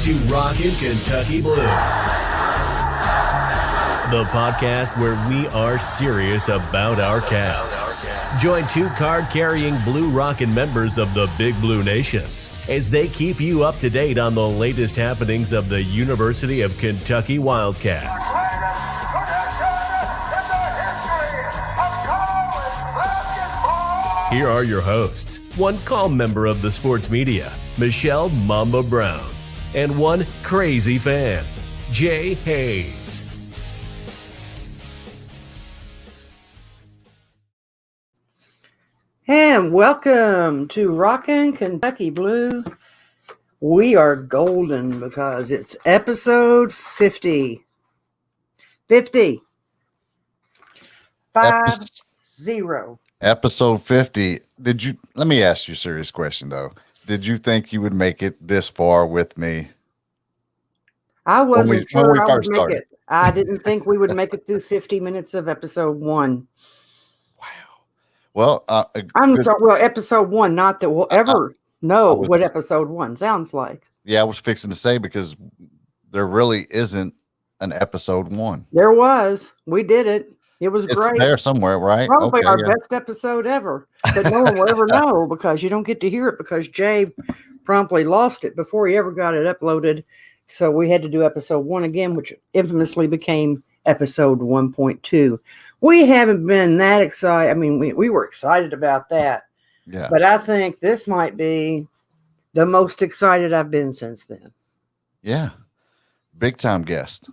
to Rockin' Kentucky Blue, the podcast where we are serious about our Cats. Join two card-carrying Blue Rockin' members of the Big Blue Nation as they keep you up to date on the latest happenings of the University of Kentucky Wildcats. Here are your hosts, one calm member of the sports media, Michelle Mamba Brown, and one crazy fan, Jay Hayes. And welcome to Rockin' Kentucky Blue. We are golden because it's episode 50. 50. 50. Episode 50. Let me ask you a serious question though. Did you think you would make it this far with me? I wasn't sure I would make it. I didn't think we would make it through 50 minutes of episode 1. Well, episode 1, not that we'll ever know what episode 1 sounds like. Yeah, I was fixing to say because there really isn't an episode 1. There was. We did it. It was great. It's there somewhere, right? Probably our best episode ever. But no one will ever know because you don't get to hear it because Jay promptly lost it before he ever got it uploaded. So we had to do episode 1 again, which infamously became episode 1.2. We haven't been that excited. I mean, we were excited about that. Yeah. But I think this might be the most excited I've been since then. Yeah. Big time guest.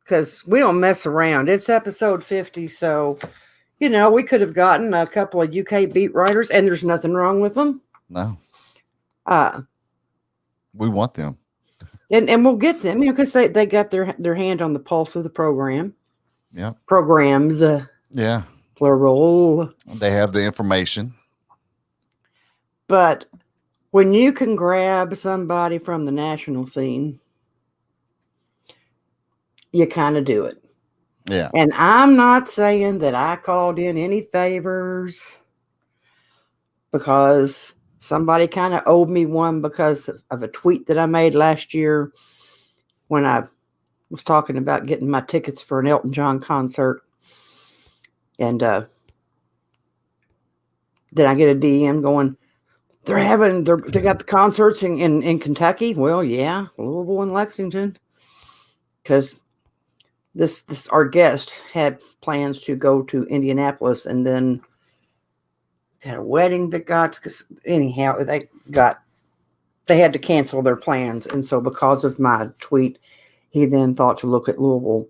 Because we don't mess around. It's episode 50, so, we could have gotten a couple of UK beat writers, and there's nothing wrong with them. No. We want them. And we'll get them, because they got their hand on the pulse of the program. Yeah. Programs. Yeah. Plural. They have the information. But when you can grab somebody from the national scene, you kind of do it. Yeah. And I'm not saying that I called in any favors because somebody kind of owed me one because of a tweet that I made last year when I was talking about getting my tickets for an Elton John concert. And then I get a DM going, they got the concerts in Kentucky. Well, yeah, Louisville and Lexington. Because this our guest had plans to go to Indianapolis and then had a wedding that they had to cancel their plans. And so because of my tweet, he then thought to look at Louisville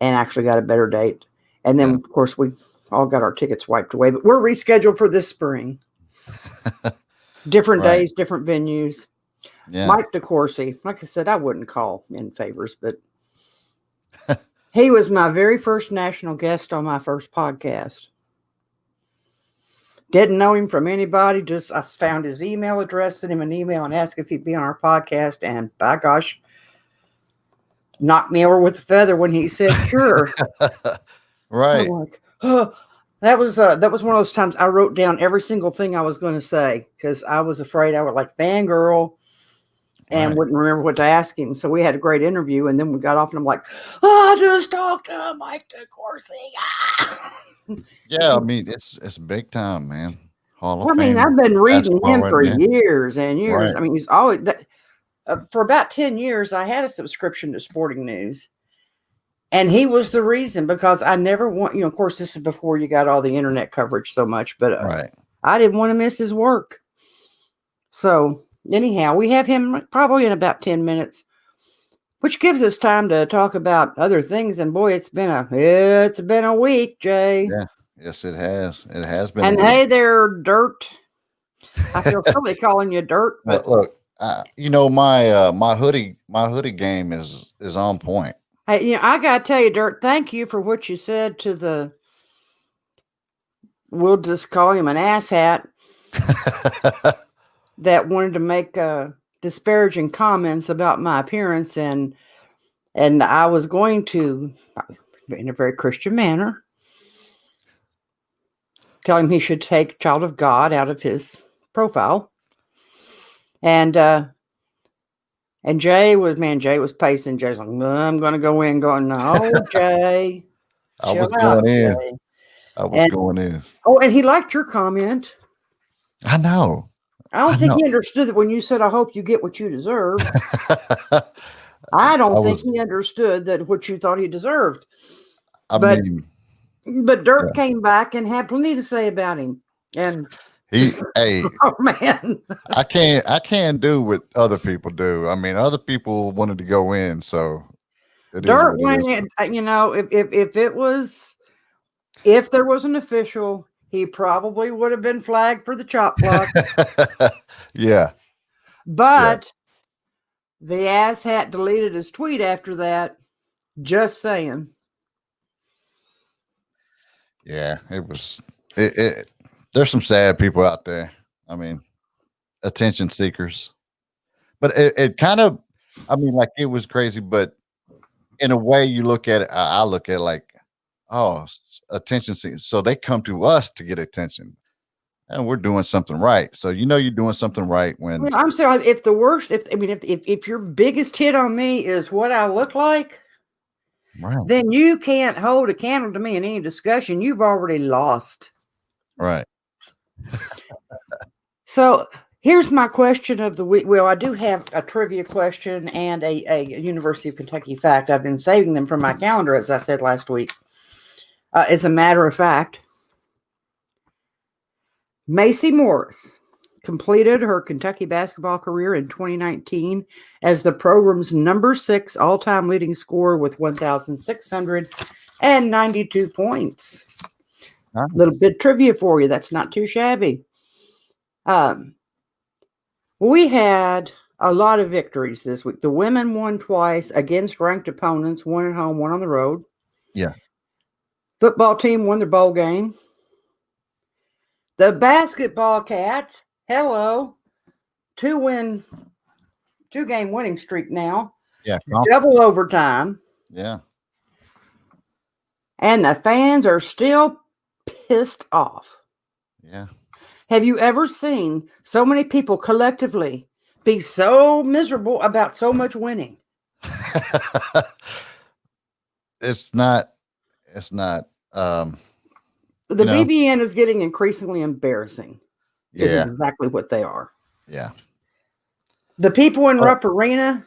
and actually got a better date. And then, of course, we all got our tickets wiped away. But we're rescheduled for this spring. Different days, different venues. Yeah. Mike DeCourcy, like I said, I wouldn't call in favors, but he was my very first national guest on my first podcast. Didn't know him from anybody. Just I found his email address, sent him an email and asked if he'd be on our podcast. And by gosh, knocked me over with a feather when he said sure. Right. I'm like, oh, that was one of those times I wrote down every single thing I was going to say because I was afraid I would fangirl and wouldn't remember what to ask him. So we had a great interview, and then we got off, and I'm like, I just talked to Mike DeCourcy. Yeah, I mean, it's big time, man. Hall of Fame. I mean, I've been reading him for years and years. Right. I mean, he's always for about 10 years, I had a subscription to Sporting News. And he was the reason because I never want, of course, this is before you got all the internet coverage so much, but I didn't want to miss his work. So anyhow, we have him probably in about 10 minutes, which gives us time to talk about other things. And boy, it's been a week, Jay. Yeah. Yes, it has. It has been. And hey there, Dirt. I feel silly calling you Dirt. But look, my hoodie game is on point. Hey, I gotta tell you, Dirt, thank you for what you said to we'll just call him an asshat that wanted to make disparaging comments about my appearance, and I was going to, in a very Christian manner, tell him he should take Child of God out of his profile. And And Jay was pacing. Jay's like, "No, I'm going to go in." Going, "No, Jay, I was chill out, going in. Jay." I was going in. Oh, and he liked your comment. I know. I don't think he understood that when you said, "I hope you get what you deserve." I don't think he understood that what you thought he deserved. But Dirk came back and had plenty to say about him. And oh man, I can't do what other people do. I mean, other people wanted to go in, so Dirk went in. You know, if there was an official, he probably would have been flagged for the chop block. Yeah. But the asshat deleted his tweet after that. Just saying. Yeah, it was. There's some sad people out there. I mean, attention seekers. But it kind of, I mean, like it was crazy. But in a way, you look at it. I look at it like, oh, attention seekers. So they come to us to get attention, and we're doing something right. So you're doing something right when. Well, I'm saying if your biggest hit on me is what I look like. Right. Then you can't hold a candle to me in any discussion. You've already lost. Right. So here's my question of the week. Well, I do have a trivia question and a University of Kentucky fact. I've been saving them from my calendar, as I said last week. As a matter of fact, Macy Morris completed her Kentucky basketball career in 2019 as the program's number 6 all-time leading scorer with 1,692 points. A little bit of trivia for you. That's not too shabby. We had a lot of victories this week. The women won twice against ranked opponents, one at home, one on the road. Yeah. Football team won their bowl game. The basketball Cats, hello, 2-game winning streak now. Yeah. Double overtime. Yeah. And the fans are still pissed off. Yeah. Have you ever seen so many people collectively be so miserable about so much winning? It's not. The BBN is getting increasingly embarrassing. Yeah. Is exactly what they are. Yeah. The people in Rupp Arena.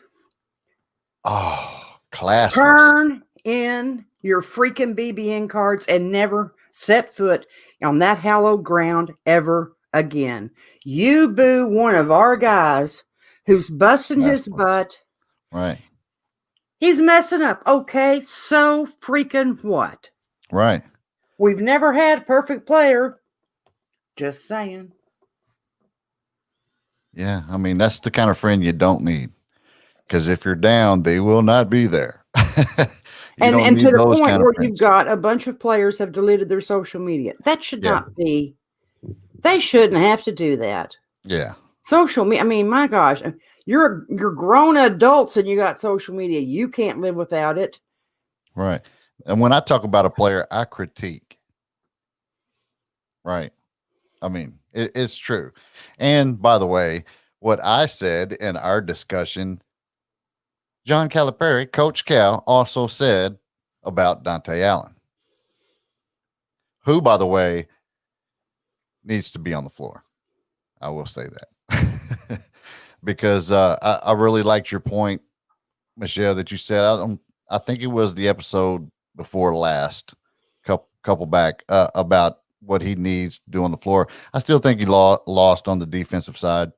Oh, classless. Turn in your freaking BBN cards and never set foot on that hallowed ground ever again. You boo one of our guys who's busting his butt. Right. He's messing up. Okay, so freaking what? Right. We've never had a perfect player. Just saying. Yeah, I mean, that's the kind of friend you don't need. Because if you're down, they will not be there. And to the point where you've got a bunch of players have deleted their social media. That should not be. They shouldn't have to do that. Yeah. Social media. I mean, my gosh, you're grown adults and you got social media. You can't live without it. Right. And when I talk about a player, I critique. Right. I mean, it's true. And by the way, what I said in our discussion, John Calipari, Coach Cal, also said about Dontaie Allen, who, by the way, needs to be on the floor. I will say that because I really liked your point, Michelle, that you said. I think it was the episode before last, couple back, about what he needs to do on the floor. I still think he lost on the defensive side.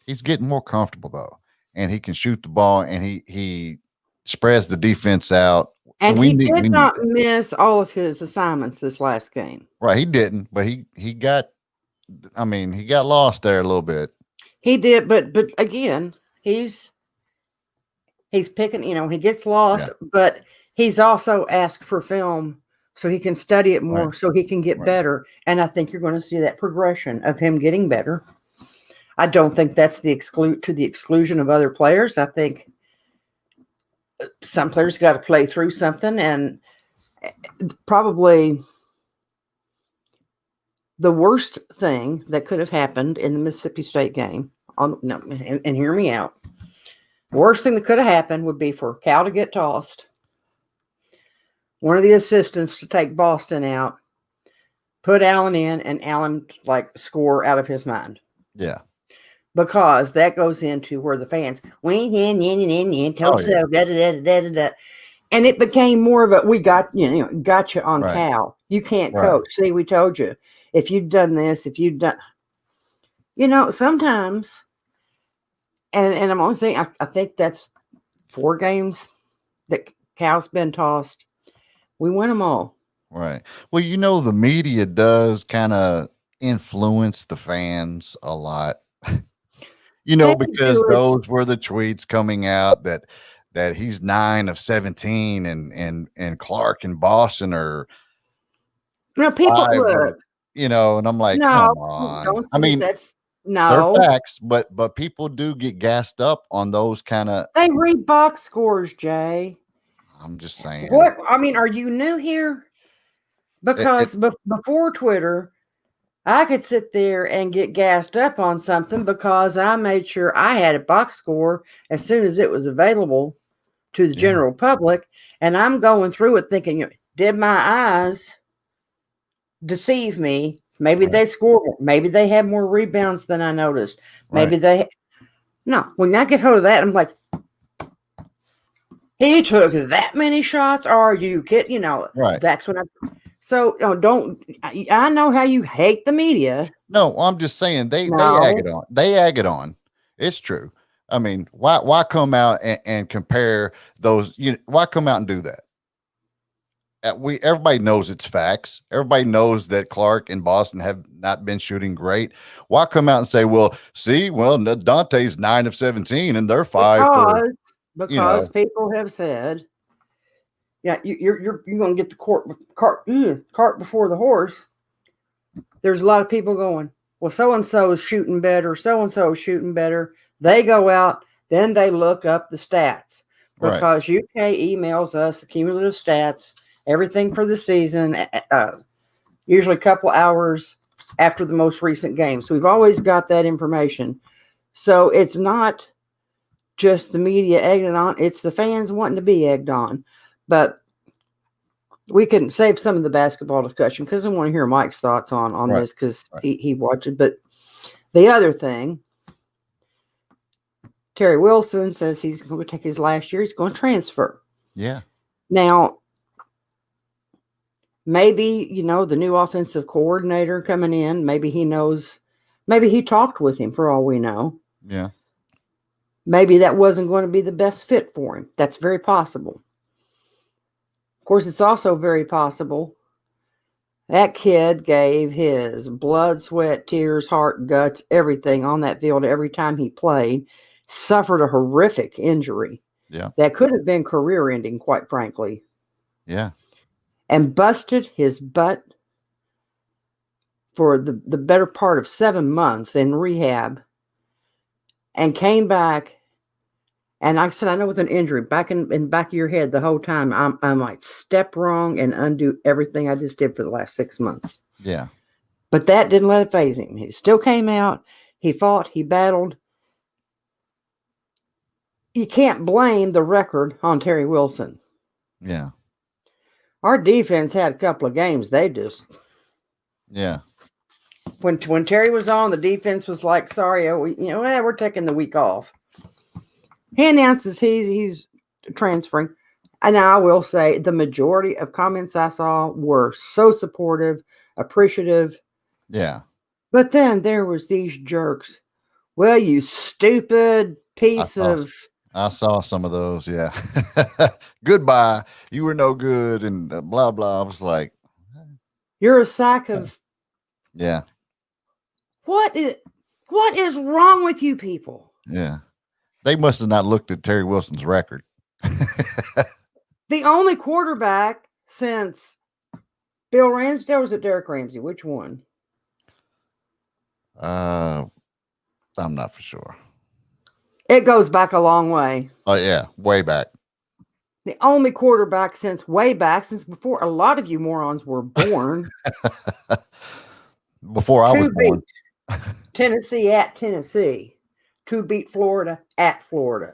He's getting more comfortable though, and he can shoot the ball, and he spreads the defense out. And he did not miss all of his assignments this last game. Right, he didn't, but he got. I mean, he got lost there a little bit. He did, but again, he's picking. He gets lost, but he's also asked for film so he can study it more, so he can get better. And I think you're going to see that progression of him getting better. I don't think that's to the exclusion of other players. I think some players got to play through something, and probably the worst thing that could have happened in the Mississippi State game. And hear me out. Worst thing that could have happened would be for Cal to get tossed, one of the assistants to take Boston out, put Allen in, and Allen score out of his mind. Yeah. Because that goes into where the fans told so, and it became more of a we got gotcha on Right. Cal. You can't coach. See, we told you. If you'd done this, if you'd done, sometimes, and I'm only saying I think that's 4 games that Cal's been tossed. We win them all. Right. Well, the media does kind of influence the fans a lot. Because those were the tweets coming out that he's 9 of 17 and Clark and Boston are people look, and I'm like, no, come on. I mean, that's they're facts, but people do get gassed up on those kind of. They read box scores, Jay. I'm just saying. What I mean, are you new here? Because before Twitter, I could sit there and get gassed up on something because I made sure I had a box score as soon as it was available to the general public. And I'm going through it thinking, did my eyes deceive me? Maybe they scored more. Maybe they had more rebounds than I noticed. Maybe when I get hold of that, I'm like, he took that many shots. Are you kidding? That's what So I know how you hate the media. No, I'm just saying they egg it on. They egg it on. It's true. I mean, why come out and compare those? Why come out and do that? Everybody knows it's facts. Everybody knows that Clark and Boston have not been shooting great. Why come out and say, Dontaie's 9 of 17 and they're 5 because people have said, yeah, you're going to get the cart before the horse. There's a lot of people going, well, so-and-so is shooting better. So-and-so is shooting better. They go out, then they look up the stats because UK emails us the cumulative stats, everything for the season, usually a couple hours after the most recent game. So we've always got that information. So it's not just the media egging on. It's the fans wanting to be egged on. But we can save some of the basketball discussion because I want to hear Mike's thoughts on this because he watched it. But the other thing, Terry Wilson says he's going to take his last year. He's going to transfer. Yeah. Now, maybe, the new offensive coordinator coming in, maybe he knows, maybe he talked with him for all we know. Yeah. Maybe that wasn't going to be the best fit for him. That's very possible. Of course, it's also very possible that kid gave his blood, sweat, tears, heart, guts, everything on that field every time he played, suffered a horrific injury. Yeah. That could have been career-ending, quite frankly. Yeah. And busted his butt for the better part of 7 months in rehab and came back. And like I said, I know with an injury back in back of your head the whole time, I might step wrong and undo everything I just did for the last 6 months. Yeah. But that didn't let it faze him. He still came out. He fought. He battled. You can't blame the record on Terry Wilson. Yeah. Our defense had a couple of games. They just. Yeah. When Terry was on, the defense was like, sorry, we're taking the week off. He announces he's transferring. And I will say the majority of comments I saw were so supportive, appreciative. Yeah. But then there was these jerks. Well, you stupid piece of. I saw some of those. Yeah. Goodbye. You were no good. And blah, blah. I was like. You're a sack of. Yeah. What is wrong with you people? Yeah. They must have not looked at Terry Wilson's record. The only quarterback since Bill Ramsey, or was it Derek Ramsey? Which one? I'm not for sure. It goes back a long way. Oh, yeah. Way back. The only quarterback since before a lot of you morons were born. Before I was born. Tennessee at Tennessee. To beat Florida at Florida.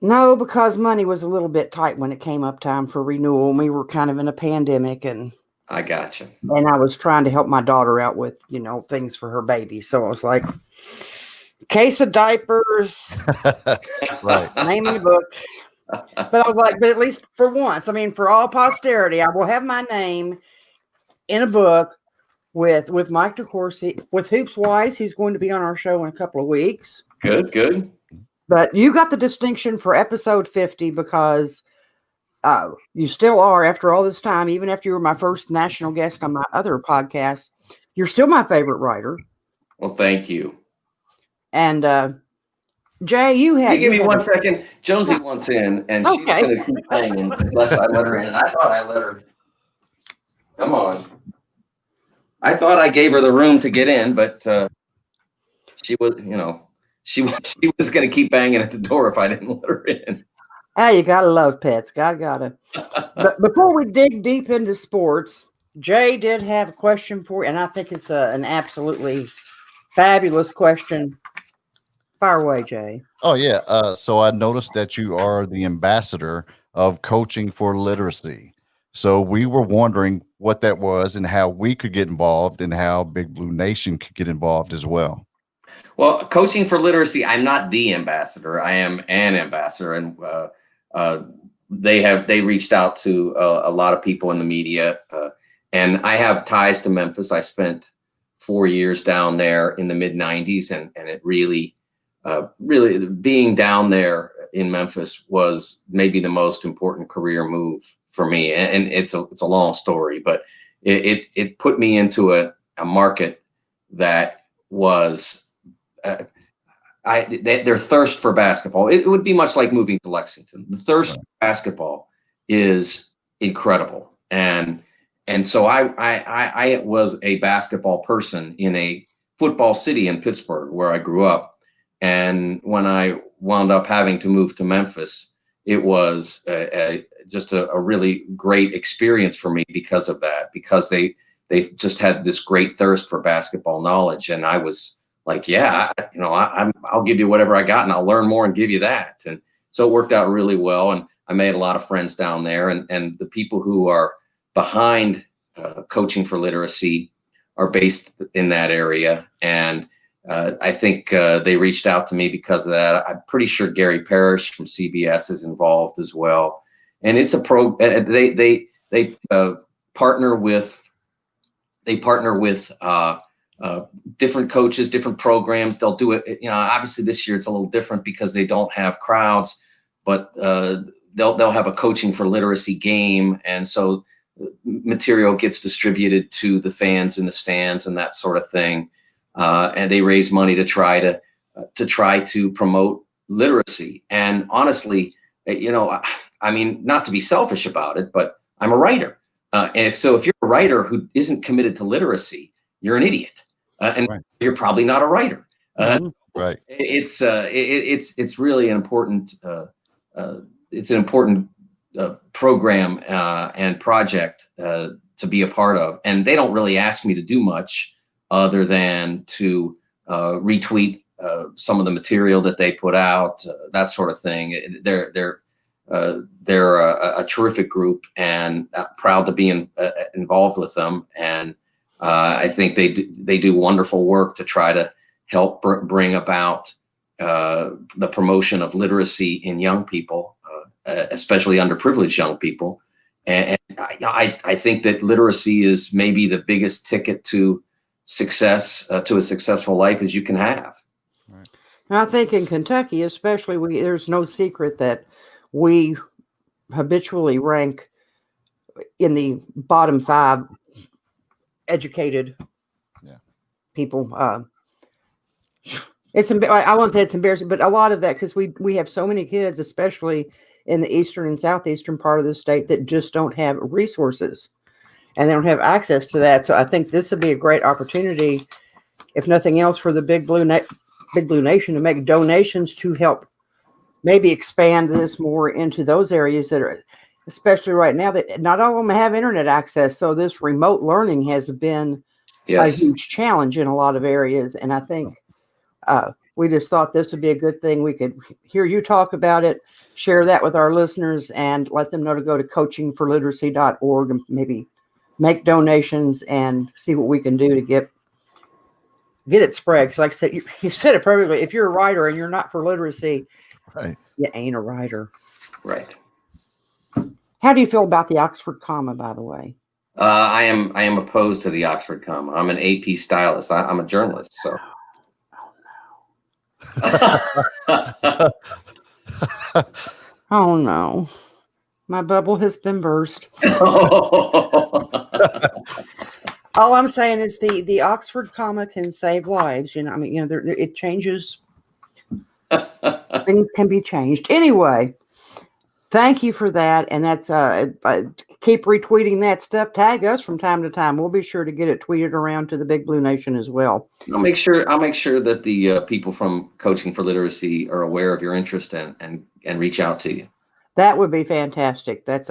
No, because money was a little bit tight when it came up time for renewal. We were kind of in a pandemic, and I got you. and I was trying to help my daughter out with, things for her baby. So I was like, case of diapers, Right. name in the book. But I was like, but at least for once, I mean, for all posterity, I will have my name in a book with Mike DeCourcy, with Hoops Wise. He's going to be on our show in a couple of weeks. Good. But you got the distinction for episode 50 because you still are, after all this time, even after you were my first national guest on my other podcast, you're still my favorite writer. Well, thank you. And Jay, you give me 1 second. Josie wants in, and she's going to keep hanging unless I let her in. I thought I let her. Come on. I thought I gave her the room to get in, but she was, she was going to keep banging at the door if I didn't let her in. You gotta love pets. Gotta. But before we dig deep into sports, Jay did have a question for you, and I think it's an absolutely fabulous question. Fire away, Jay. Oh, yeah. So I noticed that you are the ambassador of Coaching for Literacy. So we were wondering what that was and how we could get involved and how Big Blue Nation could get involved as well. Well, Coaching for Literacy, I'm not the ambassador. I am an ambassador, and they reached out to a lot of people in the media, and I have ties to Memphis. I spent 4 years down there in the mid '90s, and it really being down there in Memphis was maybe the most important career move for me. And it's a long story, but it put me into a market that was their thirst for basketball. It would be much like moving to Lexington. The thirst for basketball is incredible. And so I was a basketball person in a football city in Pittsburgh where I grew up. And when I wound up having to move to Memphis, it was just a really great experience for me because of that, because they just had this great thirst for basketball knowledge. And I was like, yeah, I'll give you whatever I got and I'll learn more and give you that. And so it worked out really well. And I made a lot of friends down there, and the people who are behind Coaching for Literacy are based in that area. And I think they reached out to me because of that. I'm pretty sure Gary Parrish from CBS is involved as well. And it's a they partner with different coaches, different programs. They'll do it. Obviously this year it's a little different because they don't have crowds, but they'll have a Coaching for Literacy game, and so material gets distributed to the fans in the stands and that sort of thing. And they raise money to try to promote literacy. And honestly, I mean, not to be selfish about it, but I'm a writer. And so if you're a writer who isn't committed to literacy, you're an idiot. And right. You're probably not a writer. Right. It's really an important, program and project to be a part of. And they don't really ask me to do much other than to retweet some of the material that they put out, that sort of thing. They're a terrific group, and proud to be involved with them. And I think they do wonderful work to try to help bring about the promotion of literacy in young people, especially underprivileged young people. And I think that literacy is maybe the biggest ticket to success, to a successful life as you can have. Right. I think in Kentucky, especially, there's no secret that we habitually rank in the bottom 5 educated people. I won't say it's embarrassing, but a lot of that, because we have so many kids, especially in the eastern and southeastern part of the state, that just don't have resources. And they don't have access to that. So I think this would be a great opportunity, if nothing else, for the Big Blue Nation to make donations to help maybe expand this more into those areas that are, especially right now, that not all of them have internet access. So this remote learning has been a huge challenge in a lot of areas. And I think we just thought this would be a good thing. We could hear you talk about it, share that with our listeners, and let them know to go to coachingforliteracy.org and maybe make donations and see what we can do to get it spread. Because like I said, you said it perfectly. If you're a writer and you're not for literacy, Right. you ain't a writer. Right. How do you feel about the Oxford comma, by the way? I am opposed to the Oxford comma. I'm an AP stylist. I'm a journalist, so. Oh no, my bubble has been burst. All I'm saying is the Oxford comma can save lives. It changes. Things can be changed. Anyway, thank you for that. And that's keep retweeting that stuff. Tag us from time to time. We'll be sure to get it tweeted around to the Big Blue Nation as well. I'll make sure that the people from Coaching for Literacy are aware of your interest and reach out to you. That would be fantastic. It's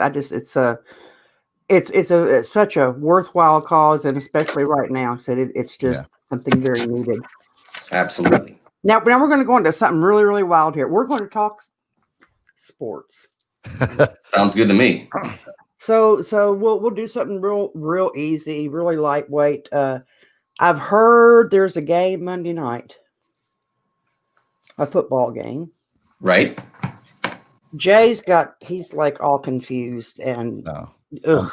such a worthwhile cause, and especially right now, so it's just something very needed. Absolutely. Now we're going to go into something really, really wild here. We're going to talk sports. Sounds good to me. So we'll do something real easy, really lightweight. I've heard there's a game Monday night, a football game. Right. He's like all confused and no.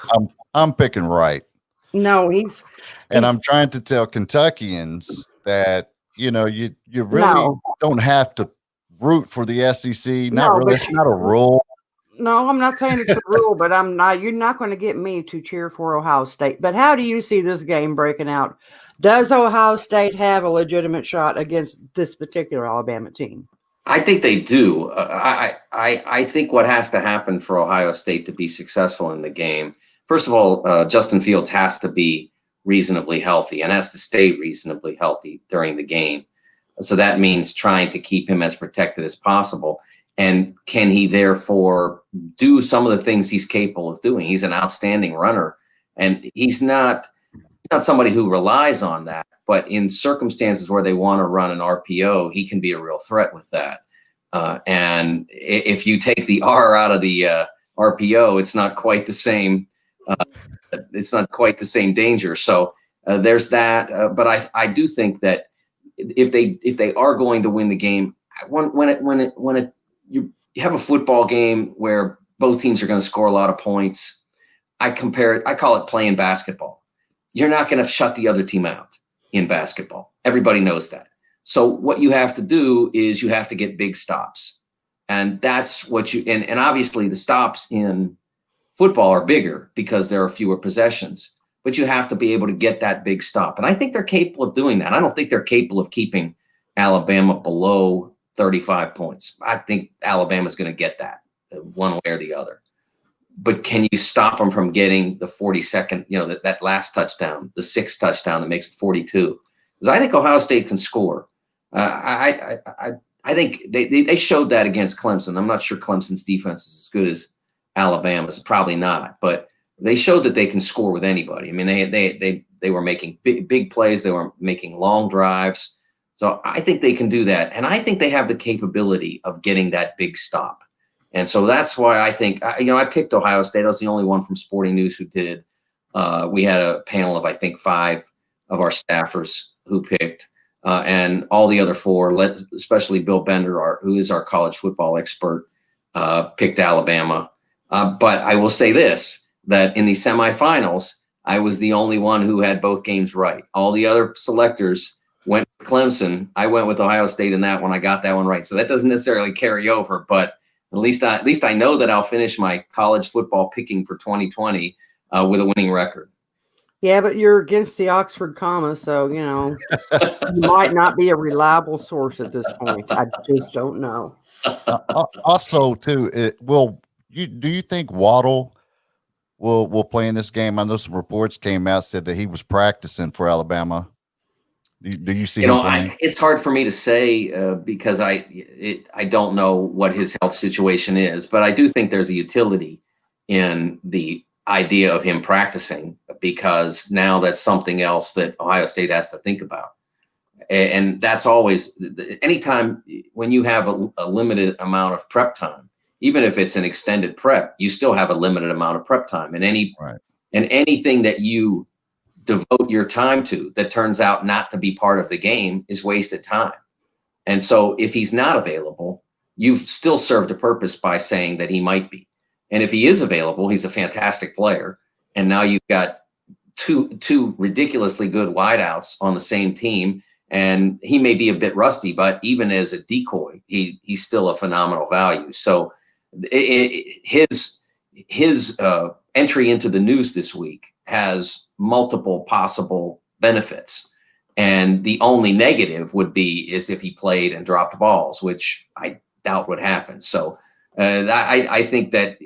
I'm picking right. No, I'm trying to tell Kentuckians that you really don't have to root for the SEC. Not really. It's not a rule. No, I'm not saying it's a rule, but you're not going to get me to cheer for Ohio State. But how do you see this game breaking out? Does Ohio State have a legitimate shot against this particular Alabama team? I think they do. I think what has to happen for Ohio State to be successful in the game, first of all, Justin Fields has to be reasonably healthy and has to stay reasonably healthy during the game. So that means trying to keep him as protected as possible. And can he therefore do some of the things he's capable of doing? He's an outstanding runner, and he's not somebody who relies on that. But in circumstances where they want to run an RPO, he can be a real threat with that. And if you take the R out of the RPO, it's not quite the same. It's not quite the same danger. So there's that. But I do think that if they are going to win the game, when you have a football game where both teams are going to score a lot of points, I call it playing basketball. You're not going to shut the other team out in basketball. Everybody knows that. So what you have to do is you have to get big stops. And that's what and obviously the stops in football are bigger because there are fewer possessions, but you have to be able to get that big stop. And I think they're capable of doing that. I don't think they're capable of keeping Alabama below 35 points. I think Alabama's going to get that one way or the other. But can you stop them from getting the 42nd, that last touchdown, the sixth touchdown that makes it 42? Because I think Ohio State can score. I think they showed that against Clemson. I'm not sure Clemson's defense is as good as Alabama's, probably not, but they showed that they can score with anybody. I mean, they were making big plays. They were making long drives. So I think they can do that. And I think they have the capability of getting that big stop. And so that's why I think, I picked Ohio State. I was the only one from Sporting News who did. We had a panel of, I think, 5 of our staffers who picked, and all the other 4, especially Bill Bender, who is our college football expert, picked Alabama. But I will say this, that in the semifinals, I was the only one who had both games right. All the other selectors went with Clemson. I went with Ohio State in that one. I got that one right. So that doesn't necessarily carry over, but at least I know that I'll finish my college football picking for 2020 with a winning record. Yeah, but you're against the Oxford comma, so you might not be a reliable source at this point. I just don't know. Also, too, do you think Waddle will play in this game? I know some reports came out said that he was practicing for Alabama. Do you see him playing? It's hard for me to say because I don't know what his health situation is, but I do think there's a utility in the idea of him practicing, because now that's something else that Ohio State has to think about. And that's always, anytime when you have a limited amount of prep time, even if it's an extended prep, you still have a limited amount of prep time. And anything that you devote your time to that turns out not to be part of the game is wasted time. And so if he's not available, you've still served a purpose by saying that he might be. And if he is available, he's a fantastic player. And now you've got two ridiculously good wideouts on the same team. And he may be a bit rusty, but even as a decoy, he's still a phenomenal value. So his entry into the news this week has multiple possible benefits. And the only negative would be is if he played and dropped balls, which I doubt would happen. So I think that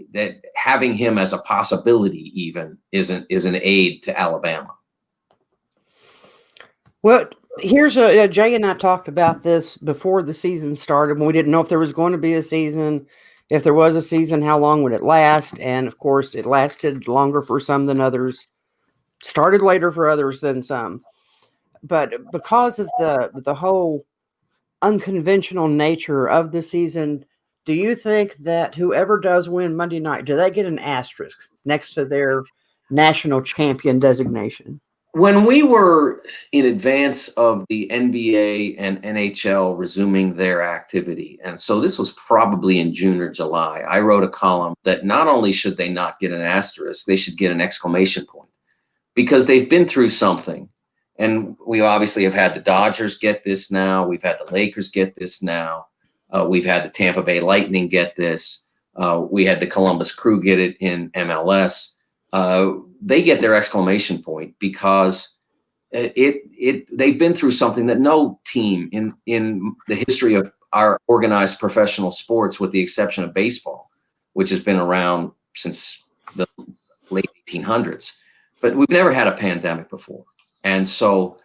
having him as a possibility even is an aid to Alabama. Well, here's Jay and I talked about this before the season started when we didn't know if there was going to be a season. If there was a season, how long would it last? And of course, it lasted longer for some than others, started later for others than some. But because of the whole unconventional nature of the season, do you think that whoever does win Monday night, do they get an asterisk next to their national champion designation? When we were in advance of the NBA and NHL resuming their activity, and so this was probably in June or July, I wrote a column that not only should they not get an asterisk, they should get an exclamation point, because they've been through something. And we obviously have had the Dodgers get this now. We've had the Lakers get this now. We've had the Tampa Bay Lightning get this. We had the Columbus Crew get it in MLS. They get their exclamation point because they've been through something that no team in the history of our organized professional sports, with the exception of baseball, which has been around since the late 1800s, but we've never had a pandemic before. And so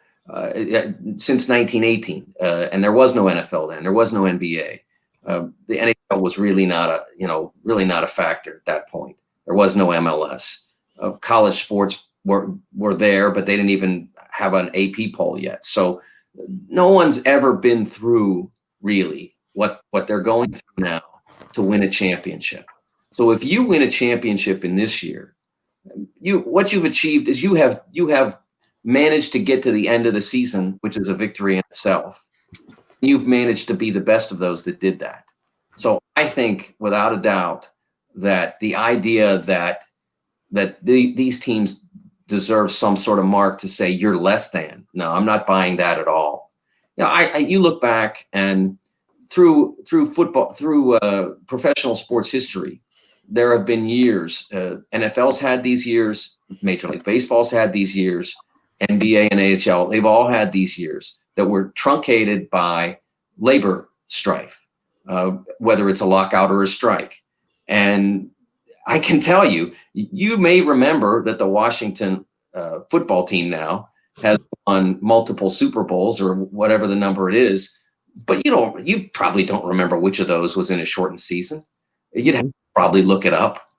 since 1918, and there was no NFL then, there was no NBA. The NHL was really not a factor at that point. There was no MLS. College sports were there, but they didn't even have an AP poll yet. So no one's ever been through really what they're going through now to win a championship. So if you win a championship in this year, what you've achieved is you have managed to get to the end of the season, which is a victory in itself. You've managed to be the best of those that did that. So I think without a doubt that the idea that these teams deserve some sort of mark to say you're less than. No, I'm not buying that at all. You look back and through football, through professional sports history, there have been years. NFL's had these years. Major League Baseball's had these years. NBA and NHL, they've all had these years that were truncated by labor strife, whether it's a lockout or a strike. And I can tell you, you may remember that the Washington football team now has won multiple Super Bowls or whatever the number it is, but you probably don't remember which of those was in a shortened season. You'd have to probably look it up.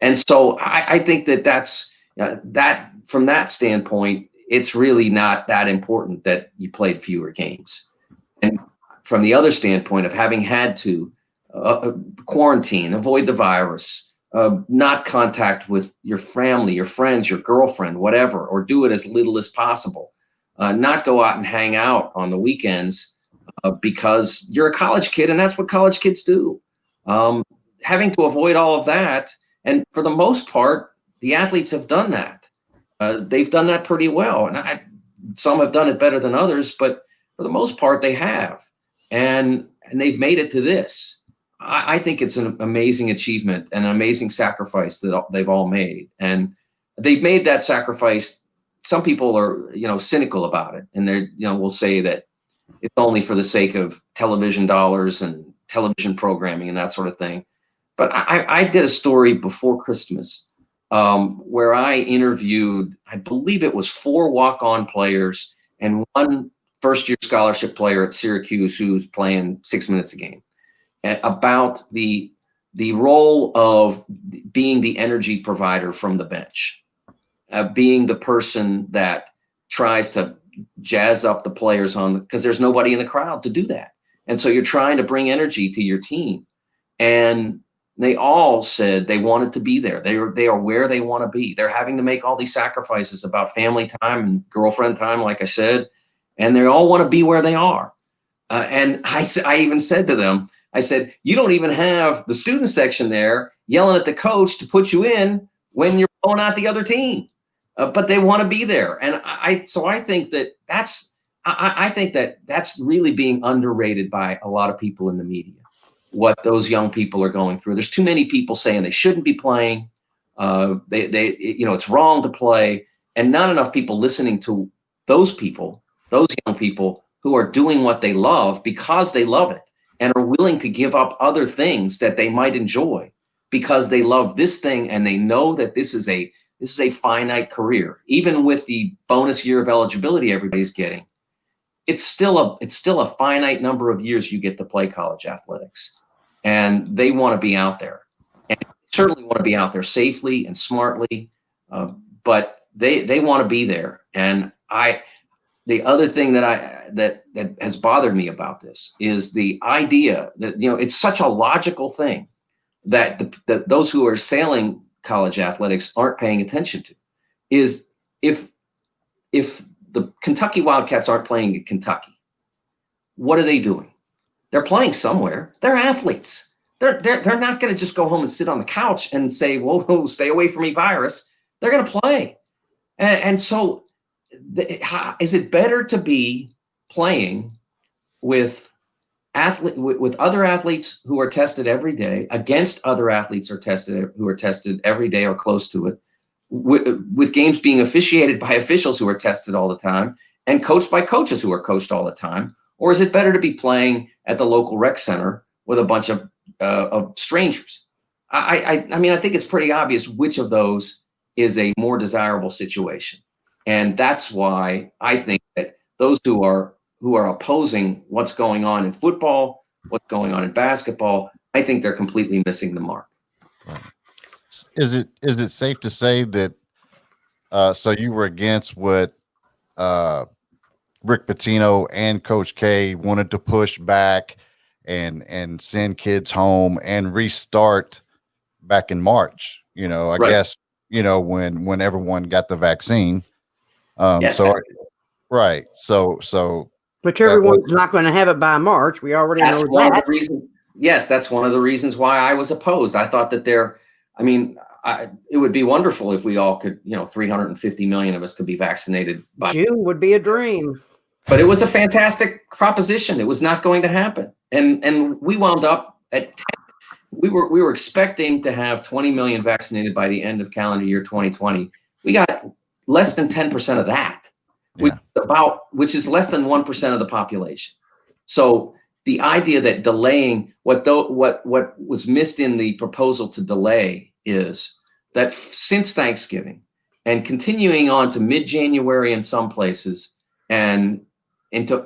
And so I think that's that from that standpoint, it's really not that important that you played fewer games. And from the other standpoint of having had to quarantine, avoid the virus, not contact with your family, your friends, your girlfriend, whatever, or do it as little as possible, not go out and hang out on the weekends because you're a college kid and that's what college kids do. Having to avoid all of that. And for the most part, the athletes have done that. They've done that pretty well. And some have done it better than others, but for the most part, they have. And they've made it to this. I think it's an amazing achievement and an amazing sacrifice that they've all made. And they've made that sacrifice. Some people are, cynical about it. And they're, will say that it's only for the sake of television dollars and television programming and that sort of thing. But I did a story before Christmas where I interviewed, I believe it was 4 walk-on players and 1 first-year scholarship player at Syracuse who was playing 6 minutes a game, about the role of being the energy provider from the bench, being the person that tries to jazz up the players because there's nobody in the crowd to do that. And so you're trying to bring energy to your team. And they all said they wanted to be there. They are where they want to be. They're having to make all these sacrifices about family time and girlfriend time, like I said, and they all want to be where they are. And I even said to them, I said, you don't even have the student section there yelling at the coach to put you in when you're blowing out the other team. But they want to be there. And I think that's really being underrated by a lot of people in the media, what those young people are going through. There's too many people saying they shouldn't be playing. It's wrong to play, and not enough people listening to those people, those young people who are doing what they love because they love it and are willing to give up other things that they might enjoy because they love this thing and they know that this is a finite career. Even with the bonus year of eligibility everybody's getting, it's still a finite number of years you get to play college athletics, and they want to be out there, and certainly want to be out there safely and smartly, but they want to be there. And the other thing that has bothered me about this is the idea that it's such a logical thing that those who are sailing college athletics aren't paying attention to is if the Kentucky Wildcats aren't playing at Kentucky, what are they doing? They're playing somewhere. They're athletes. They're not going to just go home and sit on the couch and say, whoa, stay away from me, virus. They're going to play. And so is it better to be playing with other athletes who are tested every day against other athletes who are tested every day or close to it, with games being officiated by officials who are tested all the time and coached by coaches who are coached all the time? Or is it better to be playing at the local rec center with a bunch of strangers? I mean, I think it's pretty obvious which of those is a more desirable situation. And that's why I think that those who are opposing what's going on in football, what's going on in basketball, I think they're completely missing the mark. Right. Is it safe to say that so you were against what Rick Pitino and Coach K wanted to push back and send kids home and restart back in March? I guess, when everyone got the vaccine. Yes, right. So but everyone's not going to have it by March. We already know that. Yes, that's one of the reasons why I was opposed. I thought that it would be wonderful if we all could, 350 million of us could be vaccinated by June would be a dream. But it was a fantastic proposition. It was not going to happen. And we wound up at 10. We were expecting to have 20 million vaccinated by the end of calendar year 2020. We got less than 10% of that, which is less than 1% of the population. So the idea that delaying what was missed in the proposal to delay is that since Thanksgiving and continuing on to mid-January in some places and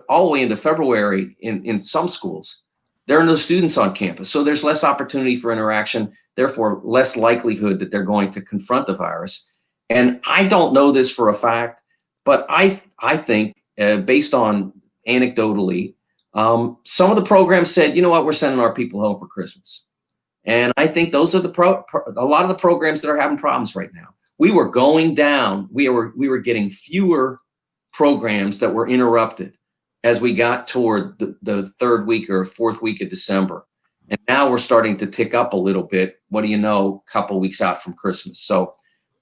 all the way into February in some schools, there are no students on campus. So there's less opportunity for interaction, therefore less likelihood that they're going to confront the virus. And I don't know this for a fact, but I think based on anecdotally, some of the programs said, you know what, we're sending our people home for Christmas. And I think those are a lot of the programs that are having problems right now. We were going down. We were getting fewer programs that were interrupted as we got toward the third week or fourth week of December. And now we're starting to tick up a little bit. What do you know, a couple weeks out from Christmas. So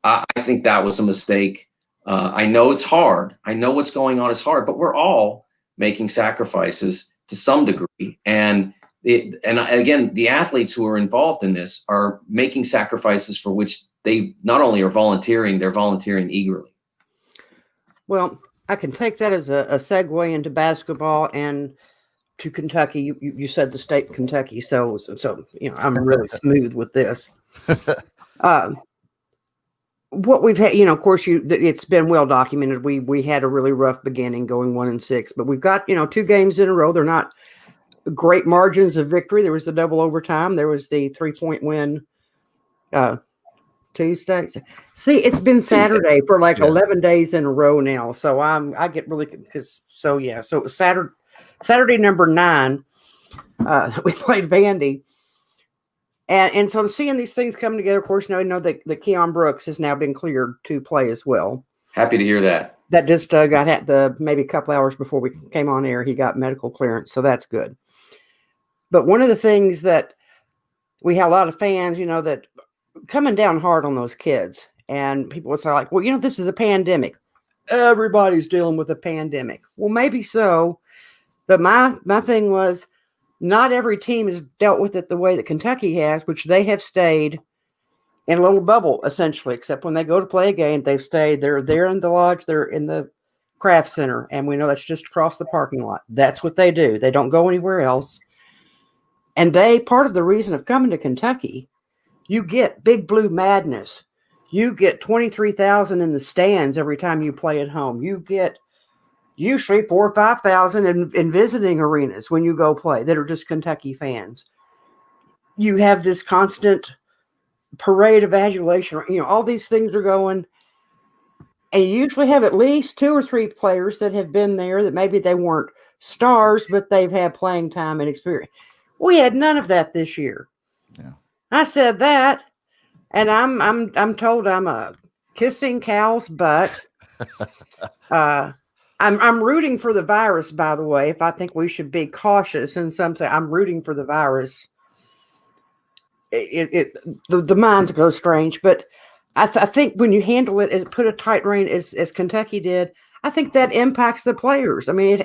I think that was a mistake. I know it's hard. I know what's going on is hard, but we're all making sacrifices to some degree. And again, the athletes who are involved in this are making sacrifices for which they not only are volunteering, they're volunteering eagerly. Well, I can take that as a segue into basketball and to Kentucky. You said the state of Kentucky, so I'm really smooth with this. What we've had, of course, it's been well documented. We had a really rough beginning, going 1-6, but we've got 2 games in a row. They're not great margins of victory. There was the double overtime. There was the 3-point win Tuesday. See, it's been Saturday for like Yeah. 11 days in a row now. So I get really because so it was Saturday number 9. We played Vandy. And so I'm seeing these things come together. Of course, now I know that Keon Brooks has now been cleared to play as well. Happy to hear that. That just got at maybe a couple hours before we came on air. He got medical clearance, so that's good. But one of the things that we have a lot of fans, that coming down hard on those kids, and people would say like, well, this is a pandemic. Everybody's dealing with a pandemic. Well, maybe so, but my thing was not every team has dealt with it the way that Kentucky has, which they have stayed in a little bubble essentially, except when they go to play a game, they've stayed. They're there in the lodge, they're in the craft center, and we know that's just across the parking lot. That's what they do. They don't go anywhere else. And part of the reason of coming to Kentucky, you get Big Blue madness. You get 23,000 in the stands every time you play at home. You get usually 4,000 or 5,000 in visiting arenas when you go play that are just Kentucky fans. You have this constant parade of adulation. All these things are going. And you usually have at least 2 or 3 players that have been there that maybe they weren't stars, but they've had playing time and experience. We had none of that this year. Yeah. I said that, and I'm told I'm kissing Cal's butt. I'm rooting for the virus, by the way. If I think we should be cautious, and some say I'm rooting for the virus. The minds go strange, but I think when you handle it, put a tight rein as Kentucky did, I think that impacts the players. I mean,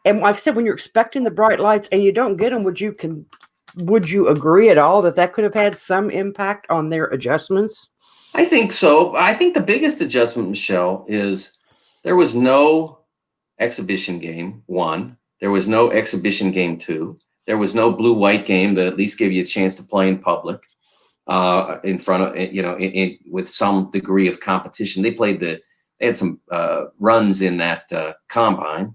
and like I said, when you're expecting the bright lights and you don't get them, would you agree at all that could have had some impact on their adjustments? I think so. I think the biggest adjustment, Michelle, is there was no exhibition game 1. There was no exhibition game 2. There was no blue-white game that at least gave you a chance to play in public in front of, with some degree of competition. They had some runs in that combine,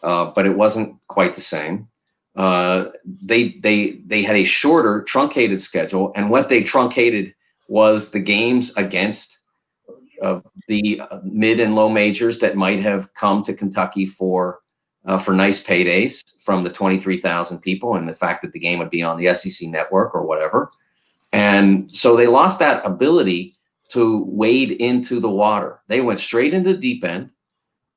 but it wasn't quite the same. They had a shorter, truncated schedule, and what they truncated was the games against the mid and low majors that might have come to Kentucky for nice paydays from the 23,000 people, and the fact that the game would be on the SEC network or whatever. And so they lost that ability to wade into the water. They went straight into the deep end,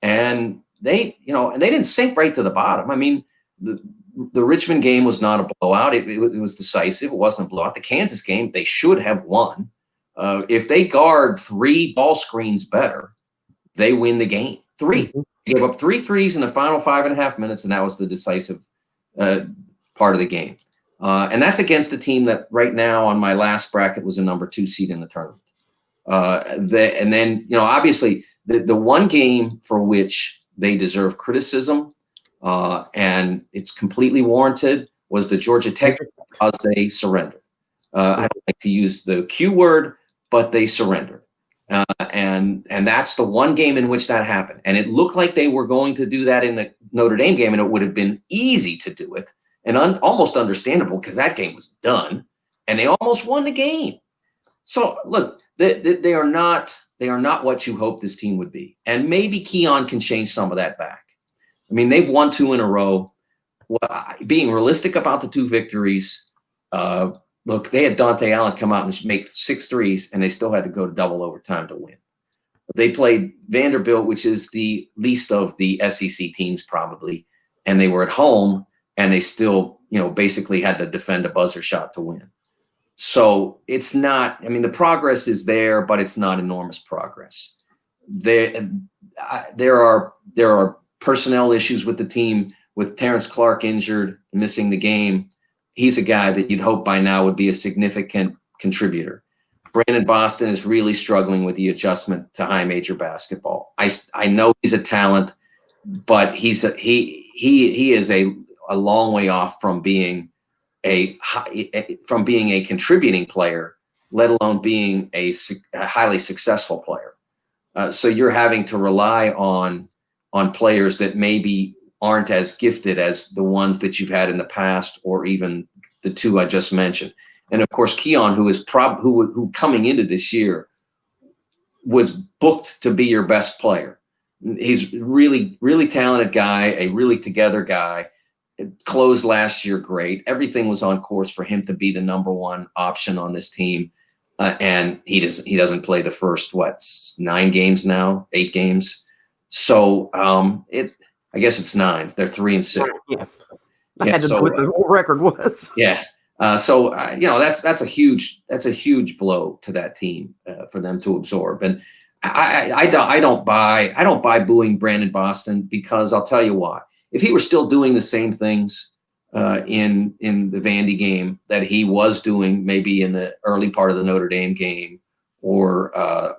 and they didn't sink right to the bottom. I mean, the Richmond game was not a blowout. It was decisive. It wasn't a blowout. The Kansas game, they should have won. If they guard 3 ball screens better, they win the game. 3. They gave up 3 threes in the final 5.5 minutes, and that was the decisive part of the game. And that's against a team that right now on my last bracket was a number 2 seed in the tournament. And then, obviously the one game for which they deserve criticism, and it's completely warranted, was the Georgia Tech, because they surrendered. I don't like to use the Q word, but they surrendered. And that's the one game in which that happened. And it looked like they were going to do that in the Notre Dame game, and it would have been easy to do it and almost understandable because that game was done, and they almost won the game. So look, they are not what you hope this team would be. And maybe Keon can change some of that back. I mean, they've won 2 in a row. Being realistic about the 2 victories, look, they had Dontaie Allen come out and make 6 threes, and they still had to go to double overtime to win. They played Vanderbilt, which is the least of the SEC teams probably, and they were at home, and they still, basically had to defend a buzzer shot to win. So it's not, I mean, the progress is there, but it's not enormous progress. There are personnel issues with the team, with Terrence Clark injured, missing the game. He's a guy that you'd hope by now would be a significant contributor. Brandon Boston is really struggling with the adjustment to high major basketball. I know he's a talent, but he is a long way off from being a contributing player, let alone being a highly successful player. So you're having to rely on players that maybe aren't as gifted as the ones that you've had in the past, or even the 2 I just mentioned. And of course, Keon, who coming into this year was booked to be your best player. He's really, really talented guy, a really together guy. It closed last year great. Everything was on course for him to be the number one option on this team. And he doesn't play the first, 9 games now, 8 games. So I guess it's 9. They're 3-6. Yeah. I had to know what the whole record was. Yeah. That's a huge blow to that team for them to absorb. And I don't buy booing Brandon Boston, because I'll tell you why. If he were still doing the same things in the Vandy game that he was doing, maybe in the early part of the Notre Dame game or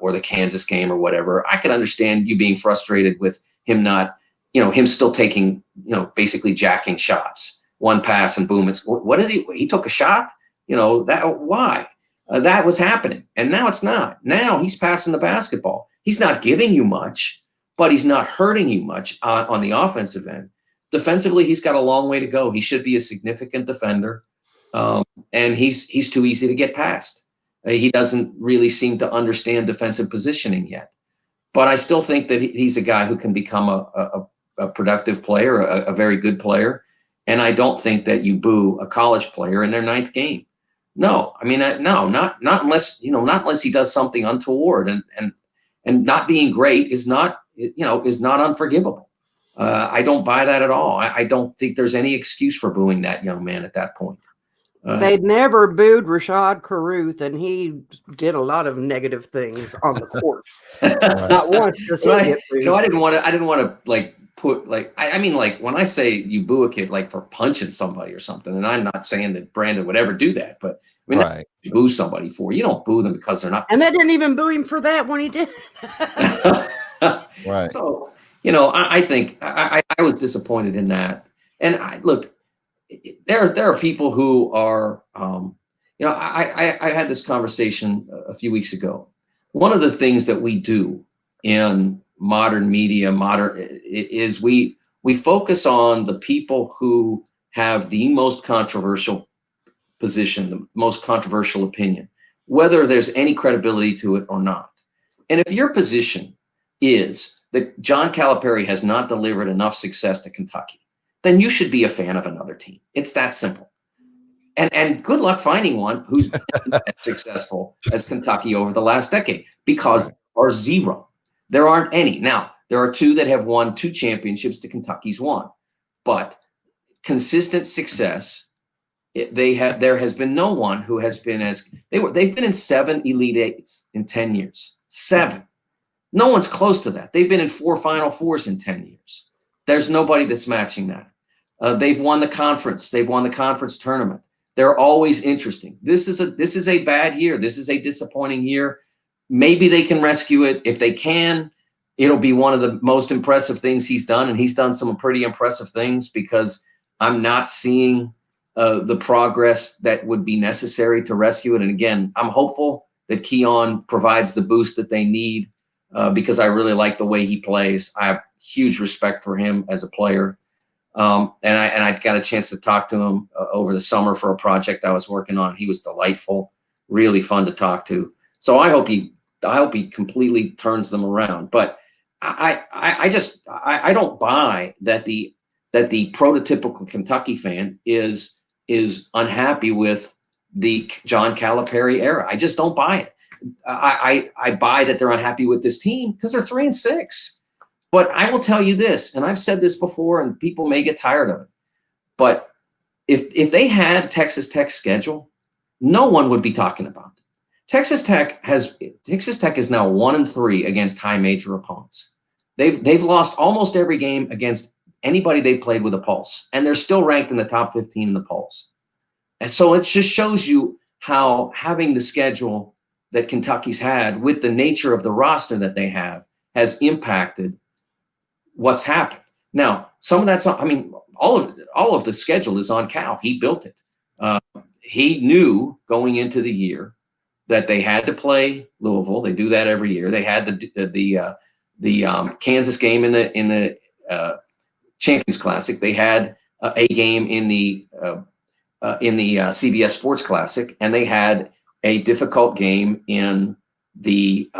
the Kansas game or whatever, I could understand you being frustrated with him not, him still taking, basically jacking shots. One pass and boom, what did he took a shot? Why? That was happening. And now it's not. Now he's passing the basketball. He's not giving you much, but he's not hurting you much on the offensive end. Defensively, he's got a long way to go. He should be a significant defender. And he's too easy to get past. He doesn't really seem to understand defensive positioning yet. But I still think that he's a guy who can become a productive player, a very good player. And I don't think that you boo a college player in their 9th game. No, I mean, no, not unless he does something untoward, and not being great is not unforgivable. I don't buy that at all. I don't think there's any excuse for booing that young man at that point. They'd never booed Rashad Caruth, and he did a lot of negative things on the court. Not once does he get booed. I didn't want to put when I say you boo a kid for punching somebody or something, and I'm not saying that Brandon would ever do that, but right. You boo somebody for, you don't boo them because they're not. And they didn't even boo him for that when he did. Right. So, I think I was disappointed in that. And there are people who are, I had this conversation a few weeks ago. One of the things that we do in modern media, is we focus on the people who have the most controversial position, the most controversial opinion, whether there's any credibility to it or not. And if your position is that John Calipari has not delivered enough success to Kentucky, then you should be a fan of another team. It's that simple. And good luck finding one who's been as successful as Kentucky over the last decade, because there are 0. There aren't any. Now, there are 2 that have won 2 championships to Kentucky's 1. But consistent success, there has been no one who has been they've been in 7 Elite Eights in 10 years. 7. No one's close to that. They've been in 4 Final Fours in 10 years. There's nobody that's matching that. They've won the conference. They've won the conference tournament. They're always interesting. This is a bad year. This is a disappointing year. Maybe they can rescue it. If they can, it'll be one of the most impressive things he's done. And he's done some pretty impressive things, because I'm not seeing the progress that would be necessary to rescue it. And again, I'm hopeful that Keon provides the boost that they need, because I really like the way he plays. I have huge respect for him as a player. And I got a chance to talk to him over the summer for a project I was working on. He was delightful, really fun to talk to. So I hope he completely turns them around. But I don't buy that the prototypical Kentucky fan is unhappy with the John Calipari era. I just don't buy it. I buy that they're unhappy with this team because they're 3-6. But I will tell you this, and I've said this before, and people may get tired of it, but if they had Texas Tech's schedule, no one would be talking about it. Texas Tech is now 1-3 against high major opponents. They've lost almost every game against anybody they played with a pulse, and they're still ranked in the top 15 in the polls. And so it just shows you how having the schedule that Kentucky's had with the nature of the roster that they have has impacted what's happened. Now, some of that's, all of the schedule is on Cal. He built it. He knew going into the year that they had to play Louisville. They do that every year. They had the Kansas game in the Champions Classic. They had a game in the CBS Sports Classic, and they had a difficult game in the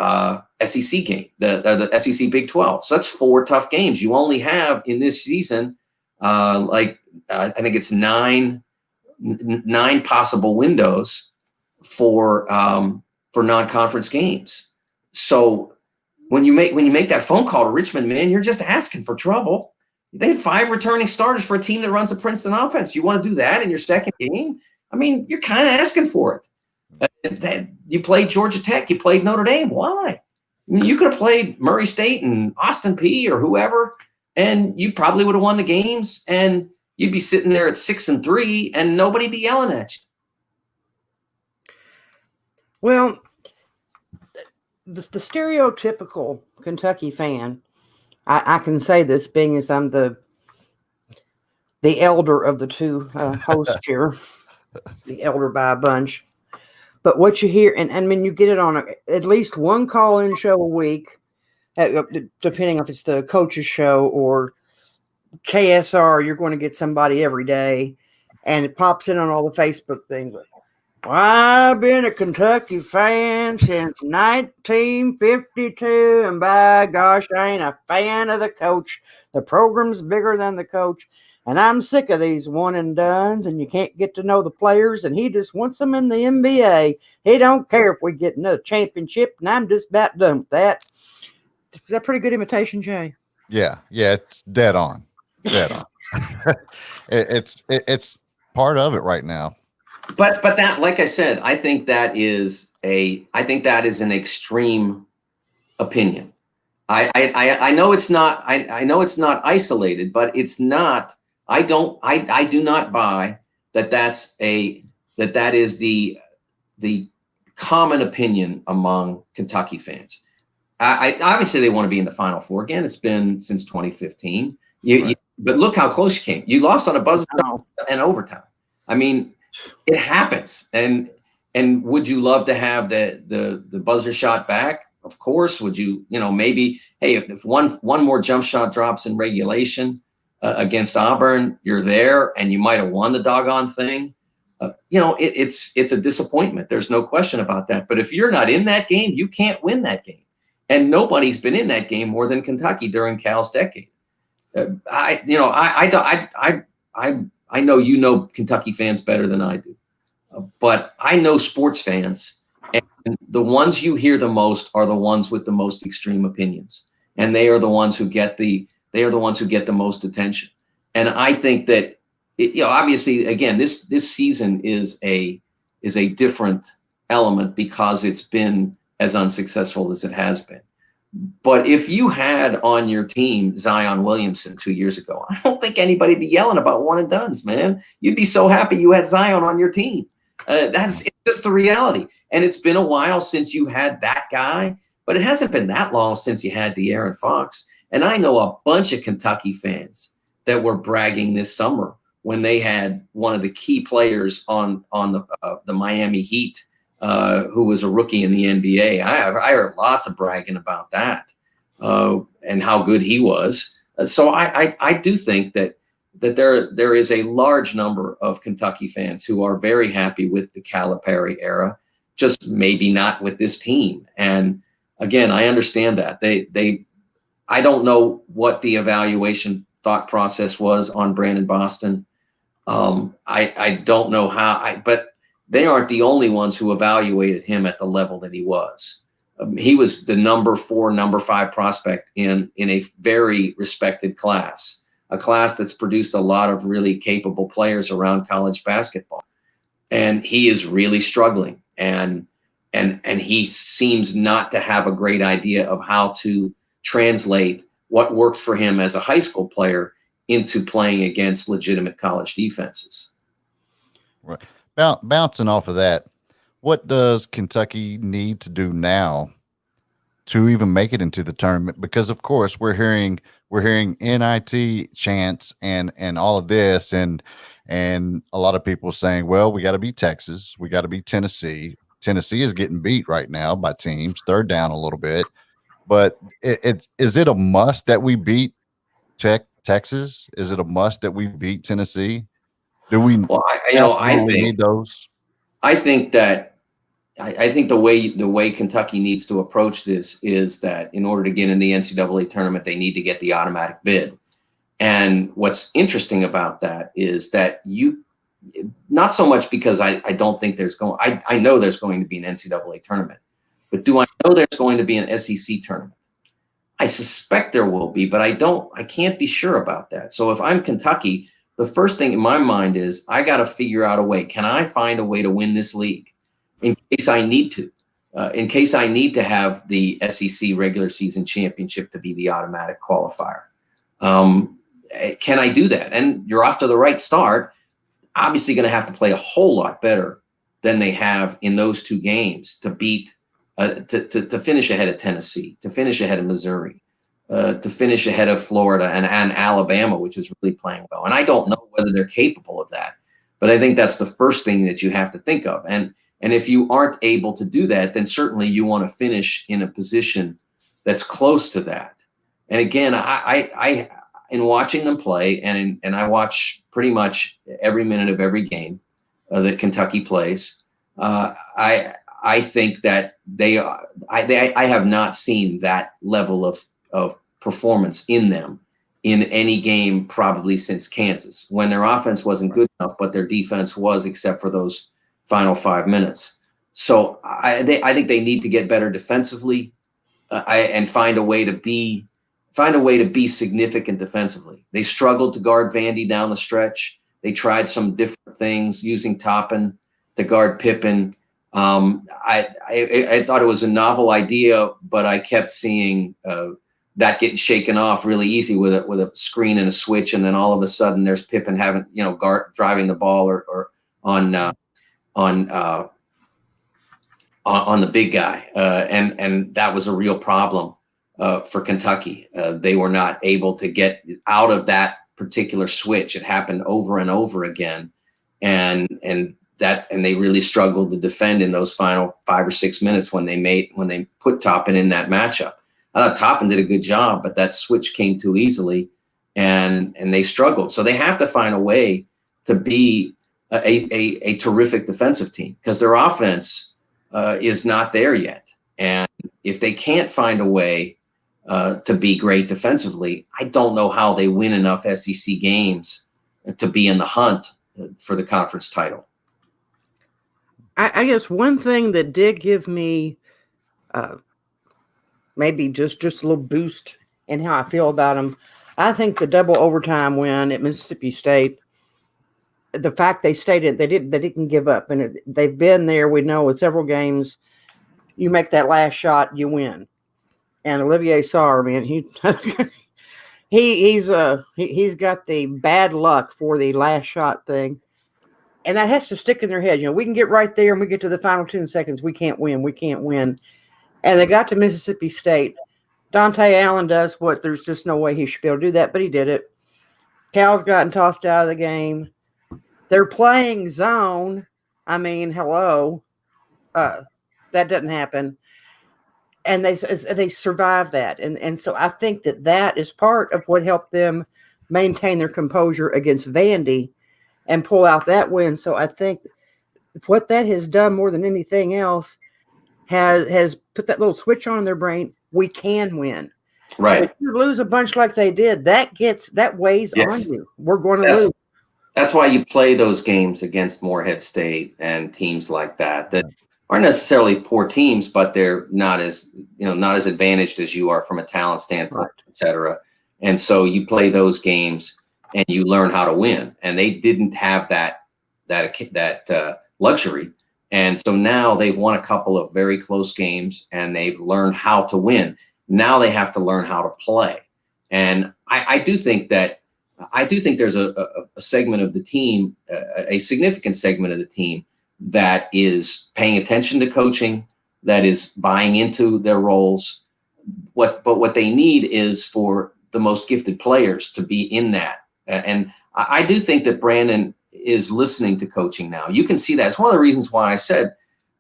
SEC game, the SEC Big 12. So that's 4 tough games. You only have in this season, I think it's nine possible windows for non-conference games. So when you make that phone call to Richmond, man, you're just asking for trouble. They had 5 returning starters for a team that runs a Princeton offense. You want to do that in your second game? I mean, you're kind of asking for it. You played Georgia Tech. You played Notre Dame. Why? I mean, you could have played Murray State and Austin Peay or whoever, and you probably would have won the games, and you'd be sitting there at 6-3, and nobody be yelling at you. Well, the stereotypical Kentucky fan, I can say this being as I'm the elder of the two hosts here, the elder by a bunch. But what you hear, and I mean, you get it on at least one call-in show a week, depending if it's the coach's show or KSR, you're going to get somebody every day, and it pops in on all the Facebook things. Well, I've been a Kentucky fan since 1952, and by gosh, I ain't a fan of the coach. The program's bigger than the coach, and I'm sick of these one and dones, and you can't get to know the players, and he just wants them in the NBA. He don't care if we get another championship, and I'm just about done with that. Is that pretty good imitation, Jay? Yeah, it's dead on. Dead on. It's part of it right now. But that, like I said, I think that is an extreme opinion. I know it's not. I know it's not isolated, but it's not. I do not buy that. That is the common opinion among Kentucky fans. I obviously they want to be in the Final Four again. It's been since 2015. But look how close you came. You lost on a buzzer and overtime. I mean, it happens. And would you love to have the buzzer shot back? Of course. Would you? Maybe. Hey, if one more jump shot drops in regulation against Auburn, you're there, and you might have won the doggone thing. It's a disappointment. There's no question about that. But if you're not in that game, you can't win that game. And nobody's been in that game more than Kentucky during Cal's decade. I know Kentucky fans better than I do, but I know sports fans, and the ones you hear the most are the ones with the most extreme opinions, and they are the ones who get the most attention. And I think that obviously, again, this season is a different element because it's been as unsuccessful as it has been. But if you had on your team Zion Williamson 2 years ago, I don't think anybody'd be yelling about one and dones, man. You'd be so happy you had Zion on your team. It's just the reality. And it's been a while since you had that guy, but it hasn't been that long since you had De'Aaron Fox. And I know a bunch of Kentucky fans that were bragging this summer when they had one of the key players on the Miami Heat, who was a rookie in the NBA. I heard lots of bragging about that and how good he was. So I do think that there is a large number of Kentucky fans who are very happy with the Calipari era, just maybe not with this team. And again, I understand that I don't know what the evaluation thought process was on Brandon Boston. I don't know how, but they aren't the only ones who evaluated him at the level that he was. He was the number 4, number 5 prospect in a very respected class, a class that's produced a lot of really capable players around college basketball. And he is really struggling. And he seems not to have a great idea of how to translate what worked for him as a high school player into playing against legitimate college defenses. Right. Bouncing off of that, what does Kentucky need to do now to even make it into the tournament? Because of course we're hearing NIT chants and all of this, and a lot of people saying, well, we got to beat Texas, we got to beat Tennessee. Tennessee is getting beat right now by teams. They're down a little bit, but is it a must that we beat Texas? Is it a must that we beat Tennessee? Do we? Well, I need those. I think that I think the way Kentucky needs to approach this is that in order to get in the NCAA tournament, they need to get the automatic bid. And what's interesting about that is that not so much because I don't think I know there's going to be an NCAA tournament, but do I know there's going to be an SEC tournament? I suspect there will be, but I can't be sure about that. So if I'm Kentucky, the first thing in my mind is I got to figure out a way. Can I find a way to win this league in case I need to? In case I need to have the SEC regular season championship to be the automatic qualifier. Can I do that? And you're off to the right start. Obviously going to have to play a whole lot better than they have in those two games to beat, to finish ahead of Tennessee, to finish ahead of Missouri, to finish ahead of Florida and Alabama, which is really playing well. And I don't know whether they're capable of that, but I think that's the first thing that you have to think of. And if you aren't able to do that, then certainly you want to finish in a position that's close to that. And again, I in watching them play, and I watch pretty much every minute of every game that Kentucky plays, I think that I have not seen that level of performance in them in any game probably since Kansas, when their offense wasn't good enough, but their defense was, except for those final 5 minutes. So I think they need to get better defensively and find a way to be significant defensively. They struggled to guard Vandy down the stretch. They tried some different things using Toppin to guard Pippen. I thought it was a novel idea, but I kept seeing that getting shaken off really easy with a screen and a switch, and then all of a sudden there's Pippen having driving the ball or on the big guy, and that was a real problem for Kentucky. They were not able to get out of that particular switch. It happened over and over again, and they really struggled to defend in those final 5 or 6 minutes when they put Toppin in that matchup. I thought Toppin did a good job, but that switch came too easily, and they struggled. So they have to find a way to be a terrific defensive team, because their offense is not there yet. And if they can't find a way to be great defensively, I don't know how they win enough SEC games to be in the hunt for the conference title. I guess one thing that did give me maybe just a little boost in how I feel about them, I think the double overtime win at Mississippi State, the fact they stated they didn't give up, and they've been there. We know with several games, you make that last shot, you win. And Olivier Sarr, man, he's got the bad luck for the last shot thing, and that has to stick in their head. We can get right there and we get to the final 10 seconds, we can't win. And they got to Mississippi State. Dontaie Allen does what there's just no way he should be able to do that, but he did it. Cal's gotten tossed out of the game. They're playing zone. I mean, hello. That doesn't happen. And they survive that. And so I think that is part of what helped them maintain their composure against Vandy and pull out that win. So I think what that has done more than anything else has put that little switch on in their brain. We can win. Right. If you lose a bunch like they did, that weighs on you. We're going to lose. That's why you play those games against Morehead State and teams like that aren't necessarily poor teams, but they're not as advantaged as you are from a talent standpoint, et cetera. And so you play those games and you learn how to win. And they didn't have that luxury. And so now they've won a couple of very close games and they've learned how to win. Now they have to learn how to play. And I do think there's a segment of the team, a significant segment of the team, that is paying attention to coaching, that is buying into their roles. But what they need is for the most gifted players to be in that. And I do think that Brandon is listening to coaching now. You can see that. It's one of the reasons why I said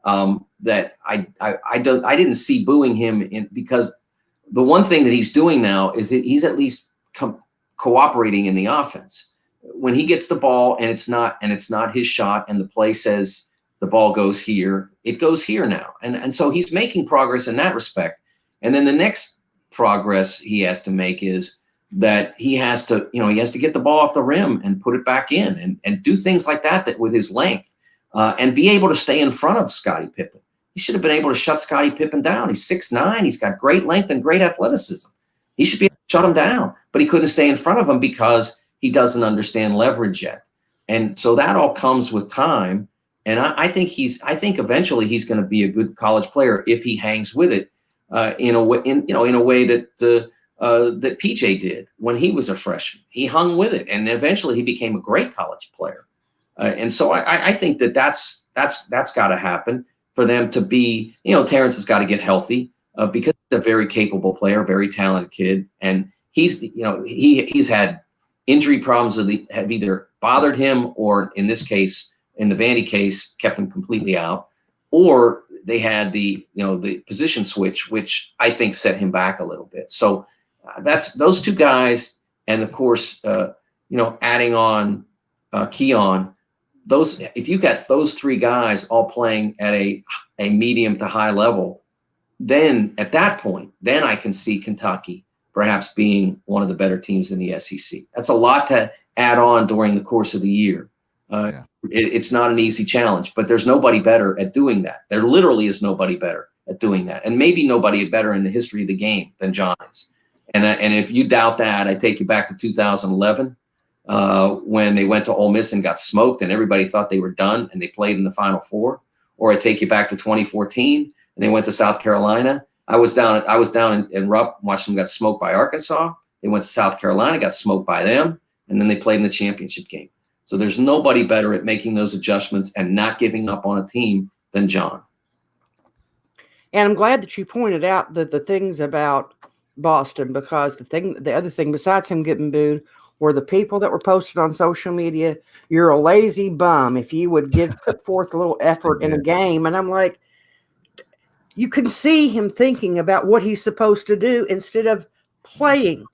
that I didn't see booing him because the one thing that he's doing now is that he's at least cooperating in the offense. when he gets the ball and it's not his shot and the play says the ball goes here, it goes here now. And so he's making progress in that respect. And then the next progress he has to make is that he has to get the ball off the rim and put it back in and do things like that with his length and be able to stay in front of Scottie Pippen. He should have been able to shut Scottie Pippen down. He's 6'9". He's got great length and great athleticism. He should be able to shut him down, but he couldn't stay in front of him because he doesn't understand leverage yet. And so that all comes with time. And I think eventually he's going to be a good college player if he hangs with it in a way that that PJ did when he was a freshman. He hung with it, and eventually he became a great college player. And so I think that's got to happen for them to be. Terrence has got to get healthy because he's a very capable player, very talented kid, and he's had injury problems that have either bothered him or, in this case, in the Vandy case, kept him completely out, or they had the position switch, which I think set him back a little bit. So that's those two guys, and of course, adding on Keon. If you got those three guys all playing at a medium to high level, then at that point, then I can see Kentucky perhaps being one of the better teams in the SEC. That's a lot to add on during the course of the year. It's not an easy challenge, but there's nobody better at doing that. There literally is nobody better at doing that, and maybe nobody better in the history of the game than John is. And if you doubt that, I take you back to 2011 when they went to Ole Miss and got smoked, and everybody thought they were done, and they played in the Final Four. Or I take you back to 2014 and they went to South Carolina. I was down in Rupp, watched them get smoked by Arkansas. They went to South Carolina, got smoked by them, and then they played in the championship game. So there's nobody better at making those adjustments and not giving up on a team than John. And I'm glad that you pointed out the things about Boston, because the other thing besides him getting booed were the people that were posted on social media. You're a lazy bum if you would put forth a little effort in a game. And I'm like, you can see him thinking about what he's supposed to do instead of playing.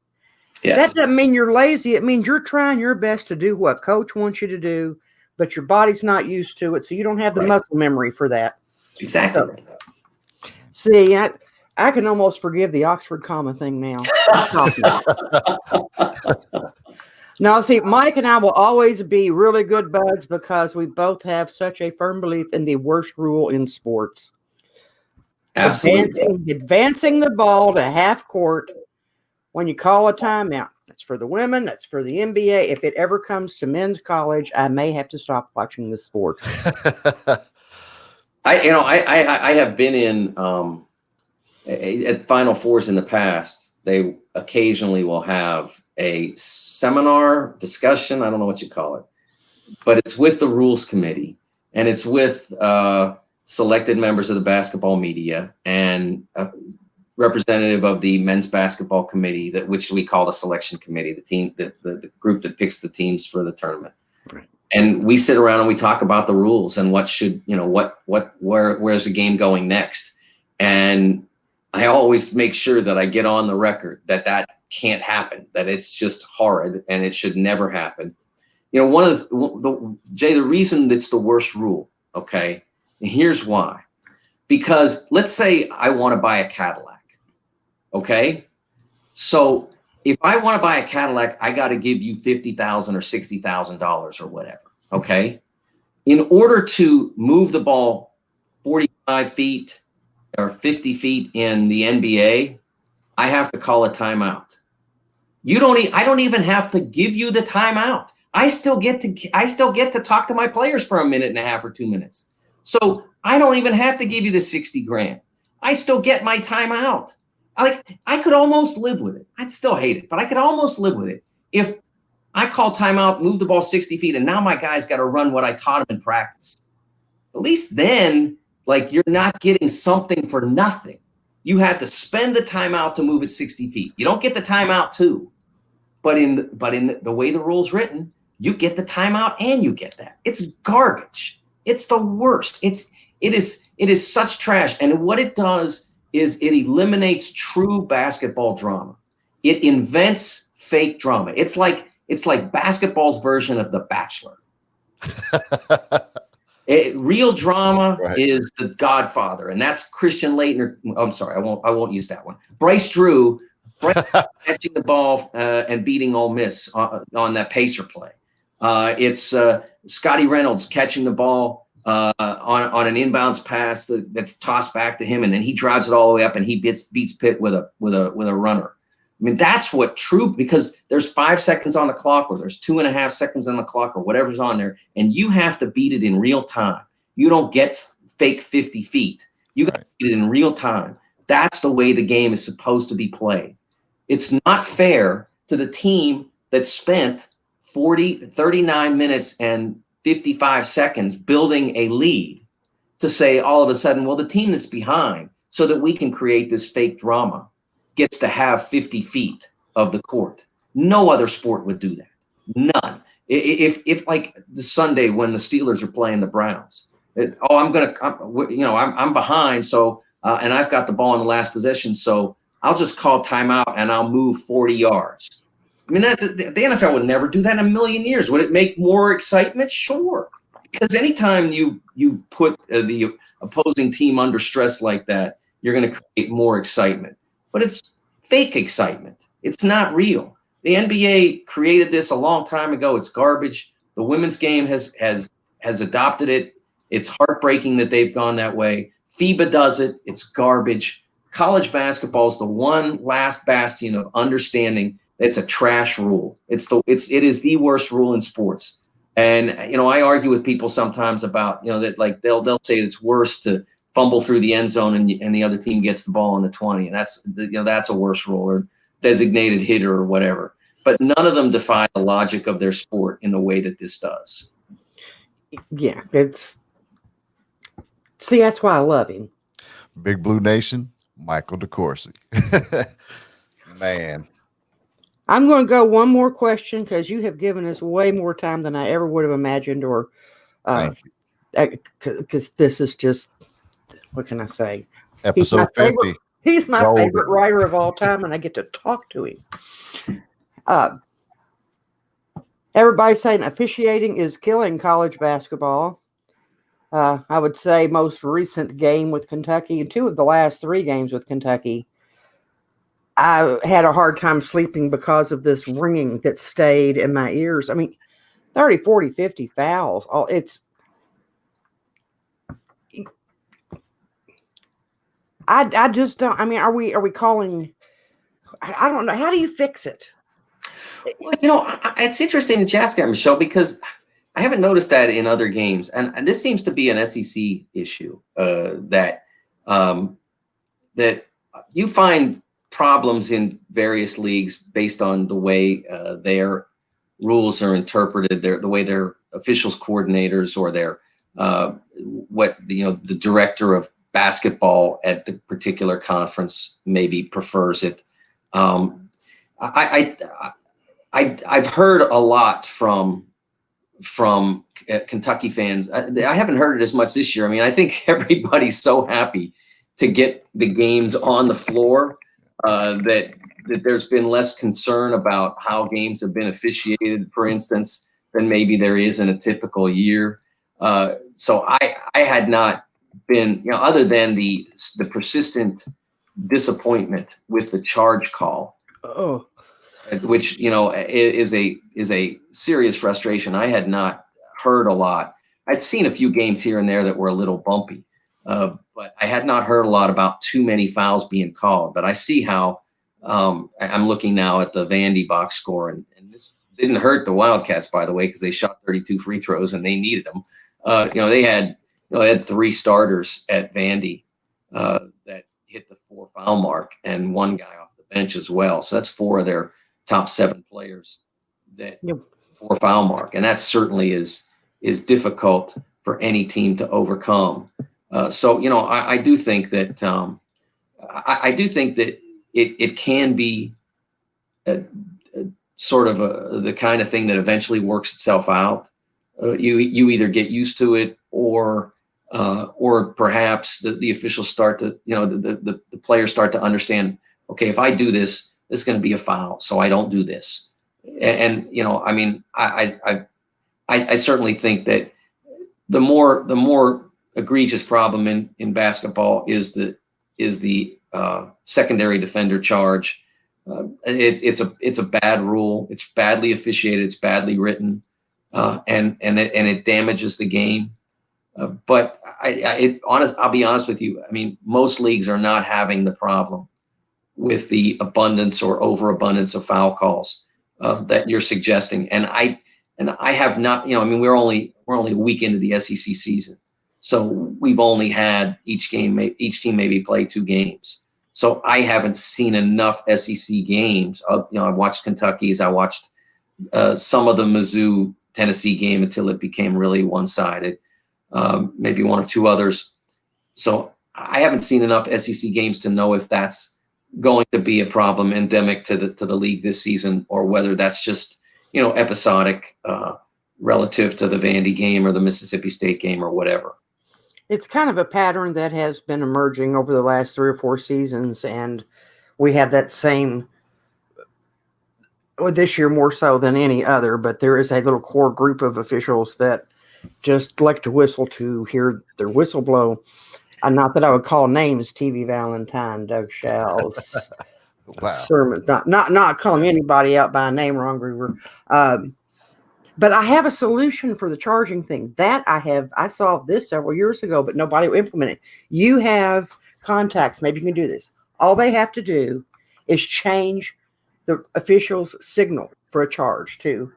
Yes. That doesn't mean you're lazy. It means you're trying your best to do what coach wants you to do, but your body's not used to it, so you don't have the muscle memory for that. Exactly. So, see, I can almost forgive the Oxford comma thing now. No, see, Mike and I will always be really good buds because we both have such a firm belief in the worst rule in sports. Absolutely. Advancing the ball to half court when you call a timeout. That's for the women. That's for the NBA. If it ever comes to men's college, I may have to stop watching the sport. I have been in at Final Fours in the past. They occasionally will have a seminar discussion. I don't know what you call it, but it's with the rules committee and it's with selected members of the basketball media and a representative of the men's basketball committee, which we call the selection committee, the team, the group that picks the teams for the tournament. Right. And we sit around and we talk about the rules and what should, where's the game going next. And I always make sure that I get on the record that can't happen, that it's just horrid and it should never happen. One of the reason it's the worst rule, okay, and here's why. Because let's say I want to buy a Cadillac, okay? So if I want to buy a Cadillac, I got to give you $50,000 or $60,000 or whatever, okay? In order to move the ball 45 feet or 50 feet in the NBA, I have to call a timeout. I don't even have to give you the timeout. I still get to talk to my players for a minute and a half or 2 minutes. So I don't even have to give you the $60,000. I still get my timeout. I could almost live with it. I'd still hate it, but I could almost live with it if I call timeout, move the ball 60 feet, and now my guy's got to run what I taught him in practice. At least then, you're not getting something for nothing. You had to spend the timeout to move it 60 feet. You don't get the timeout too. But in the way the rule's written, you get the timeout and you get that. It's garbage. It's the worst. It is such trash. And what it does is it eliminates true basketball drama. It invents fake drama. It's like It's like basketball's version of The Bachelor. Real drama is The Godfather, and that's Christian Laettner. I'm sorry, I won't use that one. Bryce Drew catching the ball and beating Ole Miss on that pacer play. It's Scotty Reynolds catching the ball on an inbounds pass that's tossed back to him, and then he drives it all the way up and he beats Pitt with a runner. I mean, that's what true, because there's 5 seconds on the clock, or there's 2.5 seconds on the clock, or whatever's on there, and you have to beat it in real time. You don't get fake 50 feet. You got to beat it in real time. That's the way the game is supposed to be played. It's not fair to the team that spent 39 minutes and 55 seconds building a lead to say all of a sudden, well, the team that's behind, so that we can create this fake drama, gets to have 50 feet of the court. No other sport would do that. None. If like the Sunday when the Steelers are playing the Browns, I'm behind, so and I've got the ball in the last possession, so I'll just call timeout and I'll move 40 yards. I mean, the NFL would never do that in a million years. Would it make more excitement? Sure. Because anytime you put the opposing team under stress like that, you're going to create more excitement. But it's fake excitement. It's not real. The NBA created this a long time ago. It's garbage. The women's game has adopted it. It's heartbreaking that they've gone that way. FIBA does it. It's garbage. College basketball is the one last bastion of understanding that it's a trash rule. It is the worst rule in sports. And I argue with people sometimes about that, like they'll say it's worse to fumble through the end zone and the other team gets the ball on the 20, and that's a worse rule, or designated hitter or whatever. But none of them defy the logic of their sport in the way that this does. Yeah, that's why I love him. Big Blue Nation, Michael DeCourcy. Man. I'm going to go one more question, because you have given us way more time than I ever would have imagined, or because this is just, what can I say? Episode 50. He's my favorite writer of all time, and I get to talk to him. Everybody's saying officiating is killing college basketball. I would say most recent game with Kentucky, and 2 of the last 3 games with Kentucky, I had a hard time sleeping because of this ringing that stayed in my ears. I mean, 30, 40, 50 fouls. I just don't. I mean, are we calling? I don't know. How do you fix it? Well, it's interesting that you ask that, Michelle, because I haven't noticed that in other games, and this seems to be an SEC issue that you find problems in various leagues based on the way their rules are interpreted, the way their officials, coordinators, or their the director of basketball at the particular conference maybe prefers it. I've heard a lot from Kentucky fans. I haven't heard it as much this year. I mean, I think everybody's so happy to get the games on the floor that there's been less concern about how games have been officiated, for instance, than maybe there is in a typical year. So I had not been, other than the persistent disappointment with the charge call, which is a serious frustration. I had not heard a lot. I'd seen a few games here and there that were a little bumpy, but I had not heard a lot about too many fouls being called. But I see how I'm looking now at the Vandy box score, and this didn't hurt the Wildcats, by the way, because they shot 32 free throws and they needed them. They had 3 starters at Vandy that hit the 4 foul mark, and 1 guy off the bench as well. So that's 4 of their top 7 players that 4 foul mark, and that certainly is difficult for any team to overcome. So I do think that it can be sort of the kind of thing that eventually works itself out. You either get used to it, or perhaps the officials start to, the players start to understand, okay, if I do this, it's going to be a foul, so I don't do this. And you know, I mean, I certainly think that the more egregious problem in basketball is the secondary defender charge. It's a bad rule. It's badly officiated. It's badly written, and it damages the game. But I'll be honest with you. I mean, most leagues are not having the problem with the abundance or overabundance of foul calls that you're suggesting. And I have not. You know, I mean, we're only a week into the SEC season, so we've only had each team maybe play 2 games. So I haven't seen enough SEC games. You know, I've watched Kentucky's. I watched some of the Mizzou Tennessee game until it became really one-sided. Maybe 1 or 2 others. So I haven't seen enough SEC games to know if that's going to be a problem endemic to the league this season, or whether that's just, you know, episodic relative to the Vandy game or the Mississippi State game or whatever. It's kind of a pattern that has been emerging over the last 3 or 4 seasons, and we have that same, well, this year more so than any other, but there is a little core group of officials that just like to whistle to hear their whistle blow. Not that I would call names, TV Valentine, Doug Schall's, Wow. Sermon, not calling anybody out by name or Groover. But I have a solution for the charging thing. That I solved this several years ago, but nobody will implement it. You have contacts. Maybe you can do this. All they have to do is change the official's signal for a charge to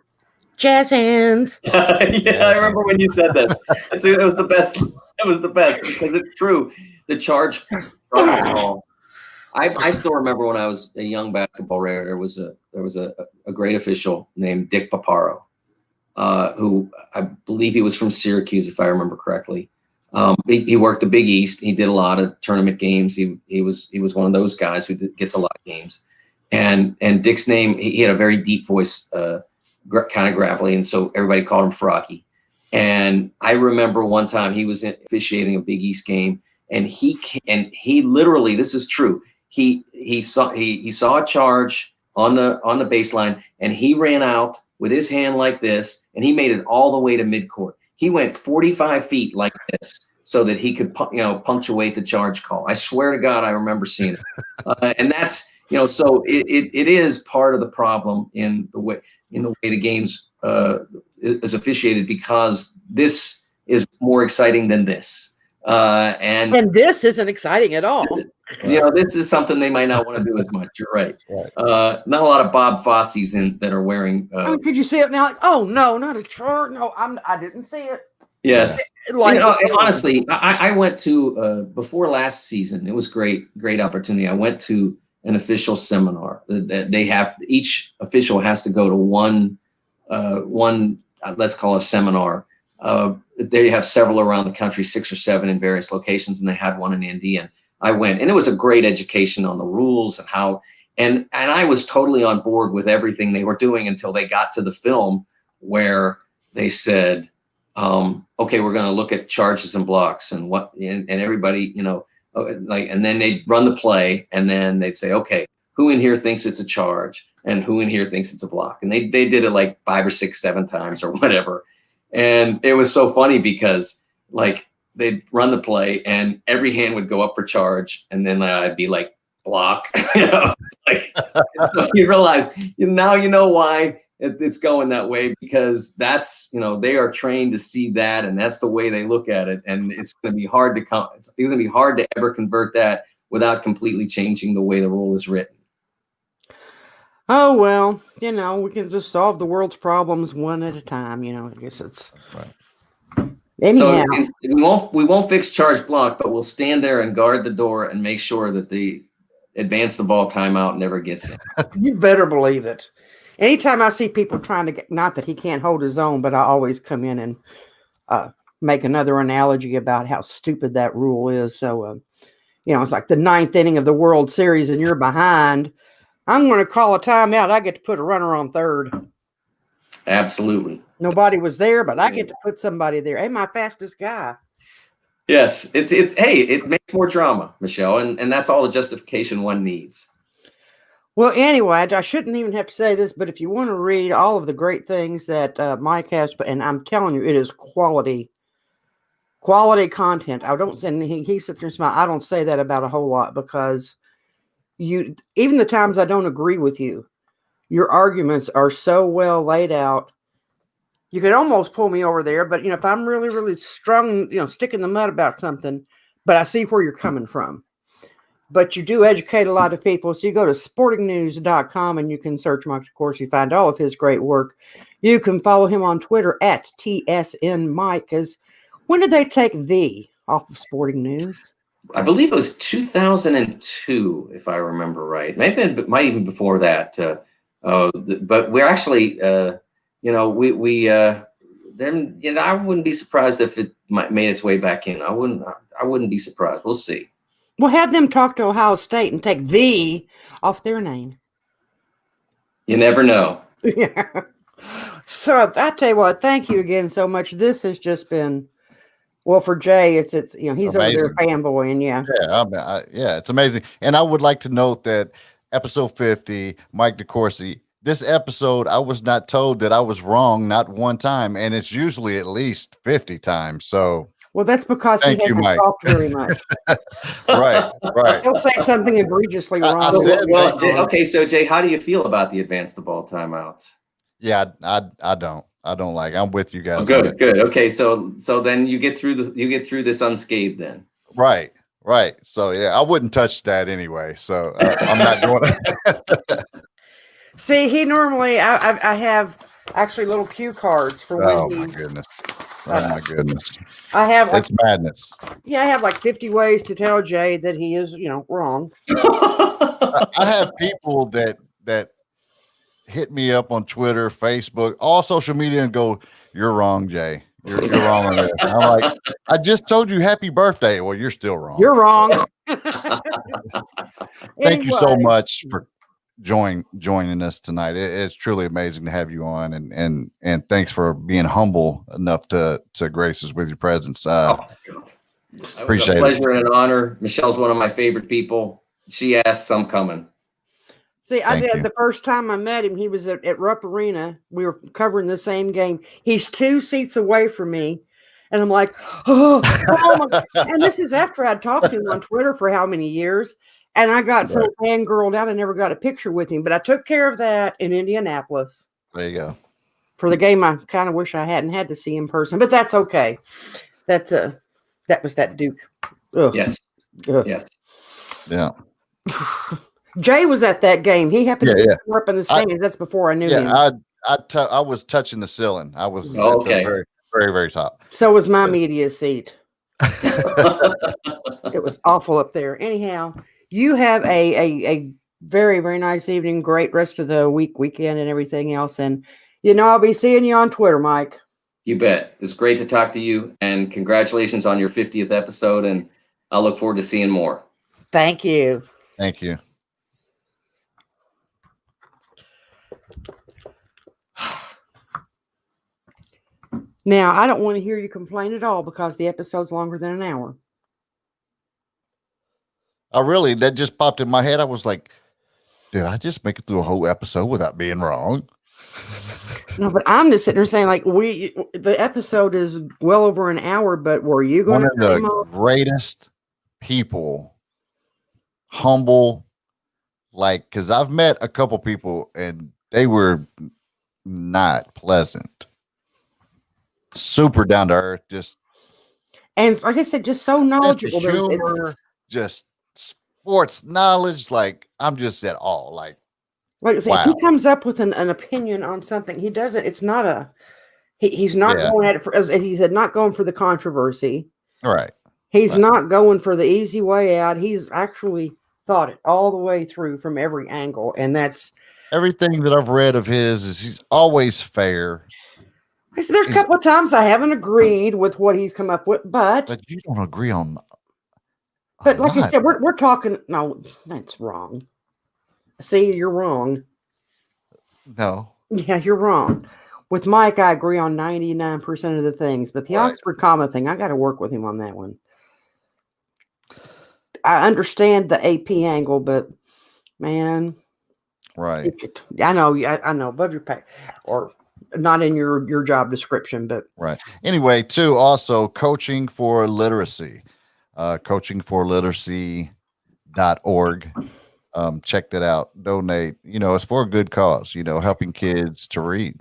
jazz hands. Yeah, I remember when you said this. It was the best. It was the best because it's true. The charge. I still remember when I was a young basketball writer. There was a great official named Dick Paparo, who I believe he was from Syracuse, if I remember correctly. He worked the Big East. He did a lot of tournament games. He was one of those guys who gets a lot of games. And Dick's name, he had a very deep voice, kind of gravelly, and so everybody called him Froggy. And I remember one time he was officiating a Big East game, and he literally, this is true. He saw a charge on the baseline, and he ran out with his hand like this, and he made it all the way to midcourt. He went 45 feet like this so that he could, punctuate the charge call. I swear to God, I remember seeing it. And that's, so it is part of the problem in the way the games is officiated, because this is more exciting than this. And this isn't exciting at all. This is something they might not want to do as much. You're right. Not a lot of Bob Fosse's that are wearing. Could you see it now? Like, oh no, not a chart. No, I didn't see it. Yes. Honestly, I went to before last season. It was great opportunity. I went to an official seminar that they have. Each official has to go to one. Let's call it a seminar. They have several around the country, 6 or 7 in various locations, and they had one in Indy, and I went, and it was a great education on the rules and how, and I was totally on board with everything they were doing until they got to the film where they said, okay, we're going to look at charges and blocks and and everybody, and then they'd run the play, and then they'd say, okay, who in here thinks it's a charge and who in here thinks it's a block? And they did it like 5 or 6, 7 times or whatever. And it was so funny because they'd run the play and every hand would go up for charge. And then I'd be like, block, so you realize now, why it's going that way, because that's, they are trained to see that. And that's the way they look at it. And it's going to be hard it's going to be hard to ever convert that without completely changing the way the rule is written. Oh, well, we can just solve the world's problems one at a time. I guess it's right. Anyhow. So we won't fix charge block, but we'll stand there and guard the door and make sure that the advance the ball timeout never gets in. You better believe it. Anytime I see people trying to get, not that he can't hold his own, but I always come in and make another analogy about how stupid that rule is. So, it's like the 9th inning of the World Series and you're behind. I'm going to call a timeout. I get to put a runner on third. Absolutely. Nobody was there, but I get to put somebody there. Hey, my fastest guy. Yes, it makes more drama, Michelle, and that's all the justification one needs. Well, anyway, I shouldn't even have to say this, but if you want to read all of the great things that Mike has, and I'm telling you, it is quality content. I don't, and he sits there and smiles. I don't say that about a whole lot because even the times I don't agree with you, your arguments are so well laid out. You could almost pull me over there, but if I'm really, really strong, stick in the mud about something, but I see where you're coming from. But you do educate a lot of people. So you go to sportingnews.com and you can search Mike DeCourcy, find all of his great work. You can follow him on Twitter at TSNMike. When did they take thee off of Sporting News? I believe it was 2002, if I remember right. Maybe it might even before that. But we're actually, then I wouldn't be surprised if it made its way back in. I wouldn't be surprised. We'll see. We'll have them talk to Ohio State and take "the" off their name. You never know. Yeah. So I tell you what, thank you again so much. This has just been, well, for Jay, it's he's amazing. over there fanboying, yeah. Yeah, it's amazing. And I would like to note that episode 50, Mike DeCourcy. This episode, I was not told that I was wrong not one time, and it's usually at least 50 times. So. Well, that's because he hasn't talked very much. Right. He'll say something egregiously wrong. Okay, so Jay, how do you feel about the advance the ball timeouts? Yeah, I don't like. I'm with you guys. Oh, good. Okay, so then you get through this unscathed then. Right. So yeah, I wouldn't touch that anyway. So I'm not going to. See, he normally I have actually little cue cards for when my goodness. Oh my goodness! I have it's madness. Yeah, I have like 50 ways to tell Jay that he is, wrong. I have people that hit me up on Twitter, Facebook, all social media, and go, "You're wrong, Jay. You're wrong on this." I'm like, I just told you happy birthday. Well, you're still wrong. You're wrong. Thank you so much for joining us tonight. It's truly amazing to have you on, and thanks for being humble enough to grace us with your presence. Appreciate it. Pleasure and an honor. Michelle's one of my favorite people. She asks, I'm coming. See, I did the first time I met him. He was at Rupp Arena. We were covering the same game. He's 2 seats away from me, and I'm like, oh my! And this is after I'd talked to him on Twitter for how many years. And I got so fangirled out, I never got a picture with him. But I took care of that in Indianapolis. There you go. For the game, I kind of wish I hadn't had to see in person, but that's okay. That was that Duke. Ugh. Yes. Ugh. Yes. Yeah. Jay was at that game. He happened to be up in the stands. That's before I knew him. I was touching the ceiling. I was at the very, very, very top. So was my media seat. It was awful up there. Anyhow. You have a very, very nice evening, great rest of the weekend, and everything else. And, I'll be seeing you on Twitter, Mike. You bet. It's great to talk to you, and congratulations on your 50th episode, and I look forward to seeing more. Thank you. Thank you. Now, I don't want to hear you complain at all because the episode's longer than an hour. That just popped in my head. I was like, did I just make it through a whole episode without being wrong? No, but I'm just sitting there saying, like, the episode is well over an hour, but were you going to one of the greatest people, humble, because I've met a couple people and they were not pleasant, super down to earth, and like I said, just so knowledgeable. Humor, just sports knowledge, I'm just at all I say, wow. If he comes up with an opinion on something, he doesn't. It's not he's not going at it for, as he said, not going for the controversy. Right. He's not going for the easy way out. He's actually thought it all the way through from every angle, and that's everything that I've read of his. Is he's always fair. There's a couple of times I haven't agreed with what he's come up with, but you don't agree on. But like I said, we're talking. No, that's wrong. See, you're wrong. No. Yeah, you're wrong. With Mike, I agree on 99% of the things, but the Oxford comma thing, I got to work with him on that one. I understand the AP angle, but man, Right. I know above your pay, or not in your job description, but Right. Anyway, too, also coaching for literacy, coachingforliteracy.org. Check that out. Donate. It's for a good cause, helping kids to read.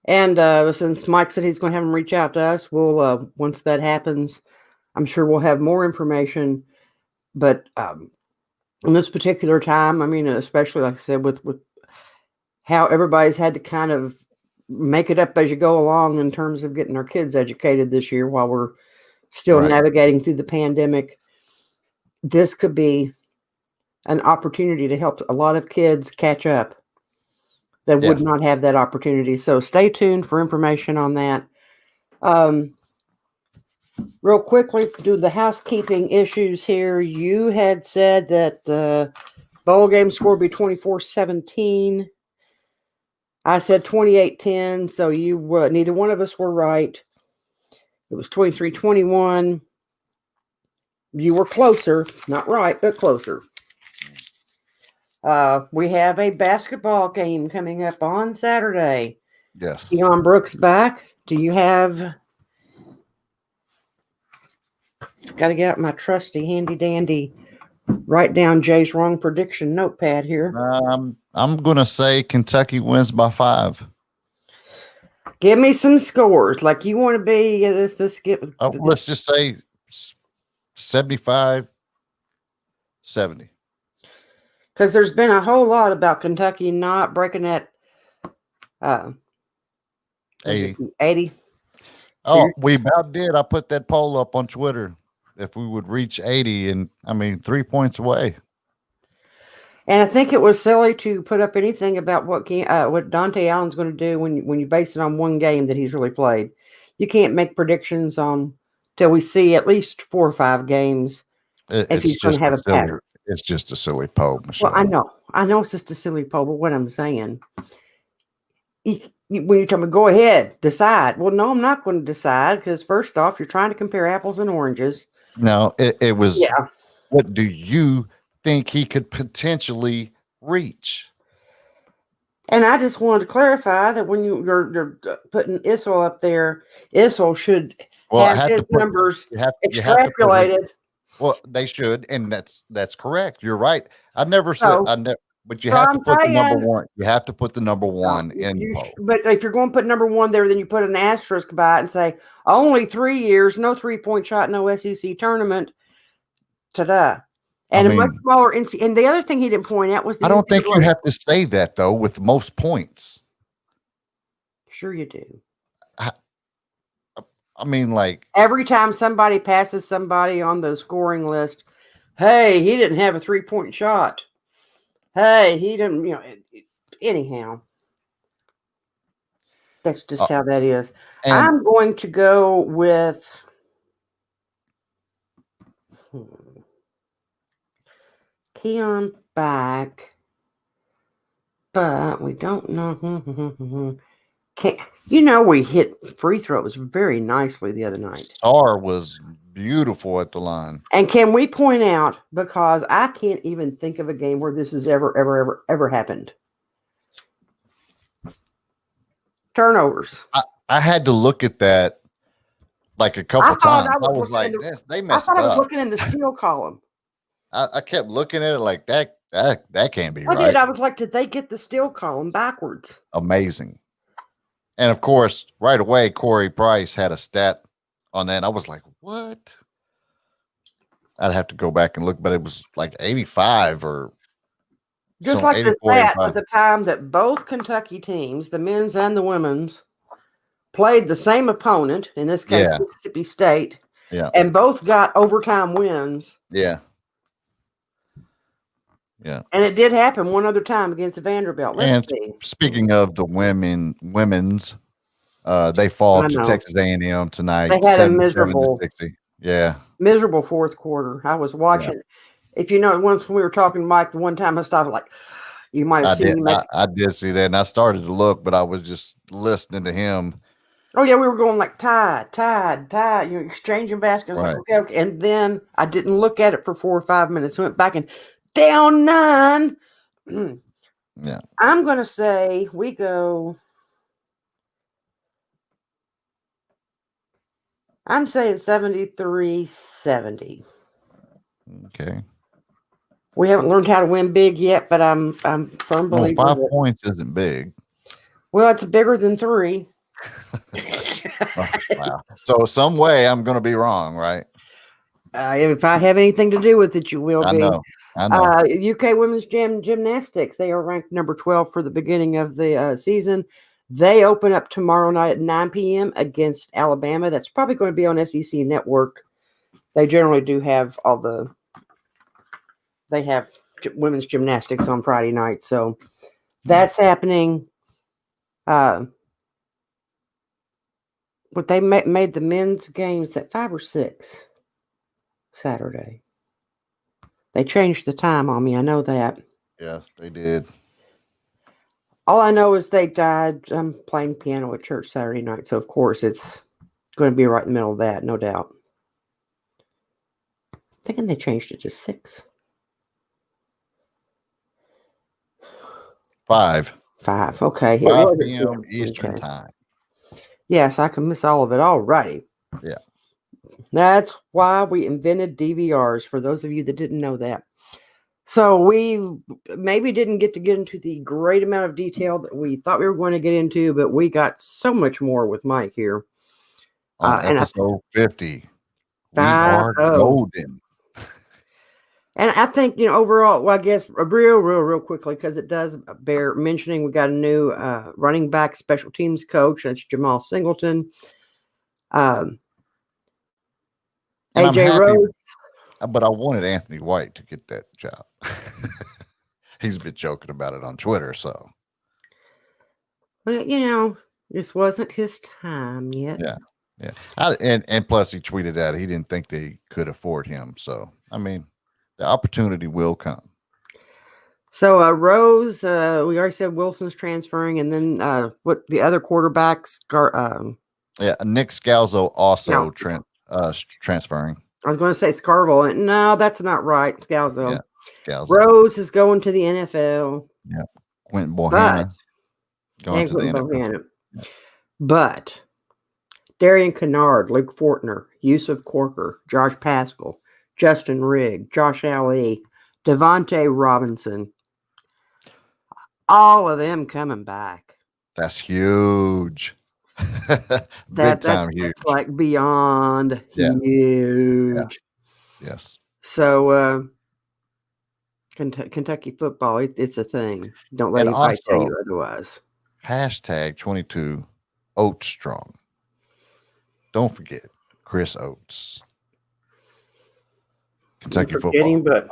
And since Mike said he's going to have him reach out to us, we'll once that happens, I'm sure we'll have more information. But in this particular time, I mean, especially like I said, with how everybody's had to kind of make it up as you go along in terms of getting our kids educated this year while we're still navigating through the pandemic, this could be an opportunity to help a lot of kids catch up that would not have that opportunity. So stay tuned for information on that. Real quickly, do the housekeeping issues here. You had said that the bowl game score would be 24-17. I said 28-10, so neither one of us were right. It was 23-21. You were closer, not right, but closer. We have a basketball game coming up on Saturday. Yes. Deion Brooks back. Do you have... Got to get out my trusty handy dandy write down Jay's wrong prediction notepad here. I'm going to say Kentucky wins by 5. Give me some scores. Like you want to be let's just say 75-70. Because there's been a whole lot about Kentucky not breaking that 80. Oh, we about did. I put that poll up on Twitter. If we would reach 80, and 3 points away. And I think it was silly to put up anything about what Dontaie Allen's going to do when you base it on one game that he's really played. You can't make predictions on till we see at least 4 or 5 games if he's going to have a pattern. It's just a silly poll, Michelle. Well, I know it's just a silly poll, but what I'm saying, when you tell me, go ahead, decide. Well, no, I'm not going to decide because first off, you're trying to compare apples and oranges. No, it was. Yeah. What do you think he could potentially reach? And I just wanted to clarify that when you're putting Issel up there, Issel should have his numbers extrapolated. They should, and that's correct. You're right. I never said but you have to put the number one. You have to put the number one in the poll. But if you're going to put number one there, then you put an asterisk by it and say only 3 years, no 3-point shot, no SEC tournament. Ta-da. And a much smaller NC. And the other thing he didn't point out was I don't think you have to say that though with most points. Sure you do. Every time somebody passes somebody on the scoring list, hey, he didn't have a 3-point shot. Hey, he didn't, anyhow. That's just how that is. I'm going to go with Keon back, but we don't know. We hit free throws very nicely the other night. Star was beautiful at the line. And can we point out, because I can't even think of a game where this has ever happened. Turnovers. I had to look at that like a couple times. I was like, they messed up. I thought I was looking in the steal column. I kept looking at it like that can't be right. I was like, did they get the steal column backwards? Amazing. And of course, right away, Corey Price had a stat on that. I was like, what? I'd have to go back and look, but it was like 85 or just like the stat at the time that both Kentucky teams, the men's and the women's, played the same opponent, in this case, Mississippi State, and both got overtime wins. Yeah. Yeah. And it did happen one other time against Vanderbilt. Speaking of the women's, they fall to Texas A&M tonight. They had a miserable, miserable fourth quarter. I was watching. Yeah. If you know, once when we were talking to Mike, the one time I stopped, like, you might have seen me. I did see that, and I started to look, but I was just listening to him. Oh, yeah, we were going like tied, exchanging baskets. Right. Like, okay. And then I didn't look at it for 4 or 5 minutes. Went back and down 9. Yeah. I'm going to say we go. I'm saying 73-70. Okay. We haven't learned how to win big yet, but I'm firm Well, believer. 5 that, points isn't big. well, it's bigger than 3. Oh, wow. So some way I'm going to be wrong, right? If I have anything to do with it, you will I be. know. I know. UK women's gymnastics. They are ranked number 12 for the beginning of the season. They open up tomorrow night at 9 p.m. against Alabama. That's probably going to be on SEC Network. They generally do have they have women's gymnastics on Friday night. So that's happening. But they made the men's games at 5 or 6 Saturday. They changed the time on me. I know that. Yes, they did. All I know is they died. I'm playing piano at church Saturday night. So, of course, it's going to be right in the middle of that, no doubt. Thinking they changed it to 6. 5. 5. Okay. 5 p.m. Eastern time. Yes, I can miss all of it. All righty. Yeah. That's why we invented DVRs, for those of you that didn't know that. So we maybe didn't get into the great amount of detail that we thought we were going to get into, but we got so much more with Mike here. On episode 50. We are golden. And I think, overall, well, I guess real quickly, because it does bear mentioning, we got a new running back special teams coach. That's Jemal Singleton. AJ Rose. But I wanted Anthony White to get that job. He's been joking about it on Twitter, so. Well, this wasn't his time yet. Yeah. And plus he tweeted out he didn't think they could afford him. So, I mean, the opportunity will come. So Rose, we already said Wilson's transferring, and then what the other quarterbacks? Nick Scalzo also transferring. I was going to say Scarville. No, that's not right. Scalzo. Yeah, Scalzo. Rose is going to the NFL. Yeah, Quentin Bohanna going to the NFL. Yeah. But Darian Kinnard, Luke Fortner, Yusuf Corker, Josh Paschal, Justin Rigg, Josh Ali, Davonte Robinson. All of them coming back. That's huge. Big time huge. That's like beyond huge. Yeah. Yes. So Kentucky football, it's a thing. Don't let anybody tell you otherwise. #22 Oats Strong. Don't forget Chris Oates. Kentucky football. But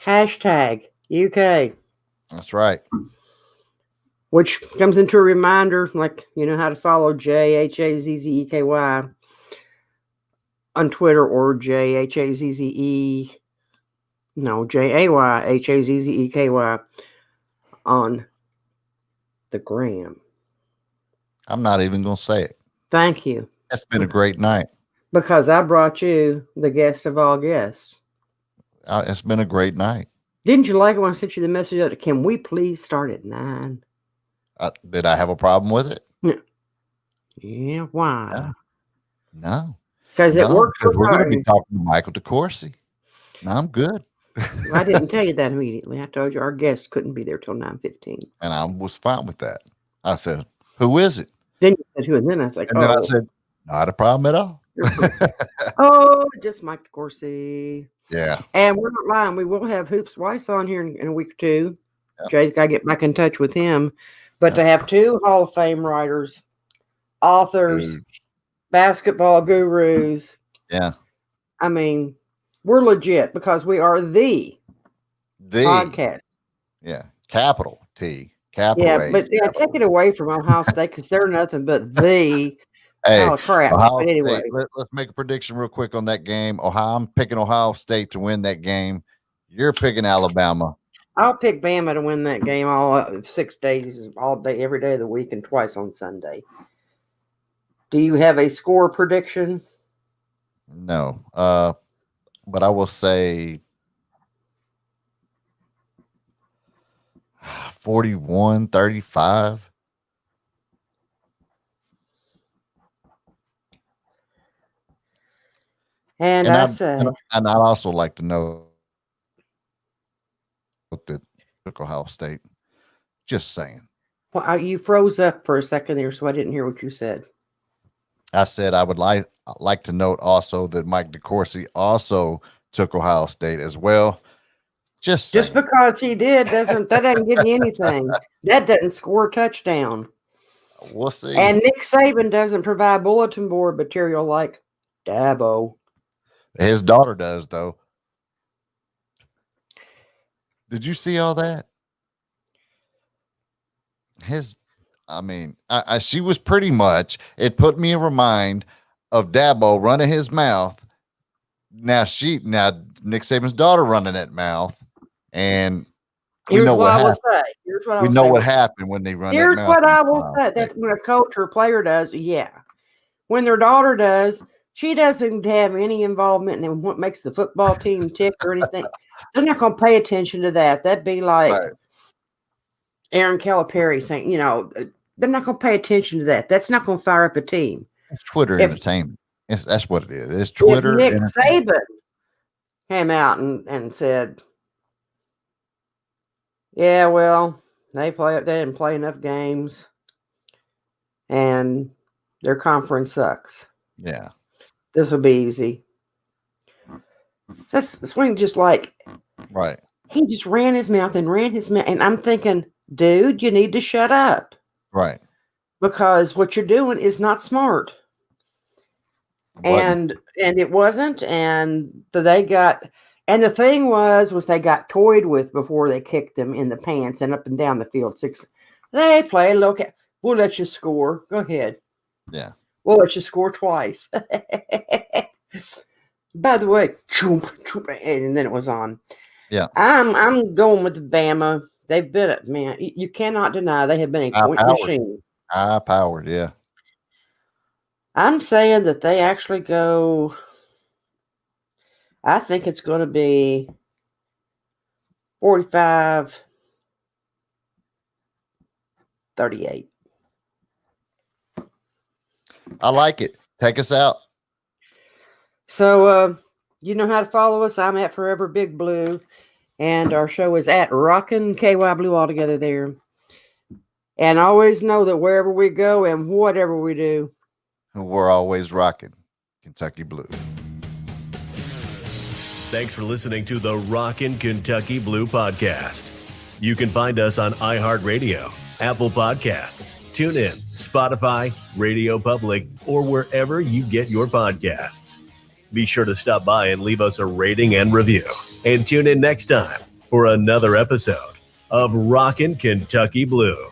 #UK. That's right. Which comes into a reminder, like, how to follow JHAZZEKY on Twitter, or JHAZZEKY on the gram. I'm not even going to say it. Thank you. It's been a great night. Because I brought you the guest of all guests. It's been a great night. Didn't you like it when I sent you the message that, can we please start at 9? Did I have a problem with it? Yeah, why? No. Because it worked for we're going to be talking to Michael DeCourcy. No, I'm good. I didn't tell you that immediately. I told you our guest couldn't be there till 9:15. And I was fine with that. I said, who is it? Then you said who, and then I was like, then I said, not a problem at all. Just Mike DeCourcy. Yeah. And we're not lying. We will have Hoops Weiss on here in a week or two. Yeah. Jay's got to get back in touch with him. But to have 2 Hall of Fame writers, authors, basketball gurus. Yeah. I mean, we're legit because we are the podcast. Yeah. Capital T. Capital A. But take it away from Ohio State because they're nothing but the. Hey, oh, crap. Ohio but anyway. Let's make a prediction real quick on that game. I'm picking Ohio State to win that game. You're picking Alabama. I'll pick Bama to win that game all 6 days, all day, every day of the week, and twice on Sunday. Do you have a score prediction? No. But I will say 41-35. And I said, and I'd also like to know that Ohio State. Just saying. well, you froze up for a second there, so I didn't hear what you said. I said I would like to note also that Mike DeCourcy also took Ohio State as well. Just because he did that doesn't give you anything. That doesn't score a touchdown. We'll see. And Nick Saban doesn't provide bulletin board material like Dabo. His daughter does, though. Did you see all that? She was pretty much, it put me in remind of Dabo running his mouth. Now Nick Saban's daughter running that mouth. And we know what happened. We know what happened when they run that mouth. Here's what I will say. That's when a coach or player does. Yeah. When their daughter does, she doesn't have any involvement in what makes the football team tick or anything. They're not going to pay attention to that. That'd be like Aaron Calipari saying, they're not going to pay attention to that. That's not going to fire up a team. It's Twitter entertainment. That's what it is. It's Twitter. If Nick Saban came out and said, yeah, well, they didn't play enough games and their conference sucks. Yeah. This will be easy. That's swing just like right. He just ran his mouth, and I'm thinking, dude, you need to shut up. Right. Because what you're doing is not smart. And it wasn't, and the thing was they got toyed with before they kicked them in the pants and up and down the field. They play, look, we'll let you score. Go ahead. Yeah. We'll let you score twice. By the way, and then it was on. Yeah. I'm going with Bama. They've been man. You cannot deny they have been a point machine. High powered, yeah. I'm saying that they actually go. I think it's going to be 45-38. I like it. Take us out. So, you know how to follow us. I'm at Forever Big Blue, and our show is at Rockin' KY Blue altogether there. And always know that wherever we go and whatever we do, we're always rocking Kentucky Blue. Thanks for listening to the Rockin' Kentucky Blue podcast. You can find us on iHeartRadio, Apple Podcasts, TuneIn, Spotify, Radio Public, or wherever you get your podcasts. Be sure to stop by and leave us a rating and review. And tune in next time for another episode of Rockin' Kentucky Blue.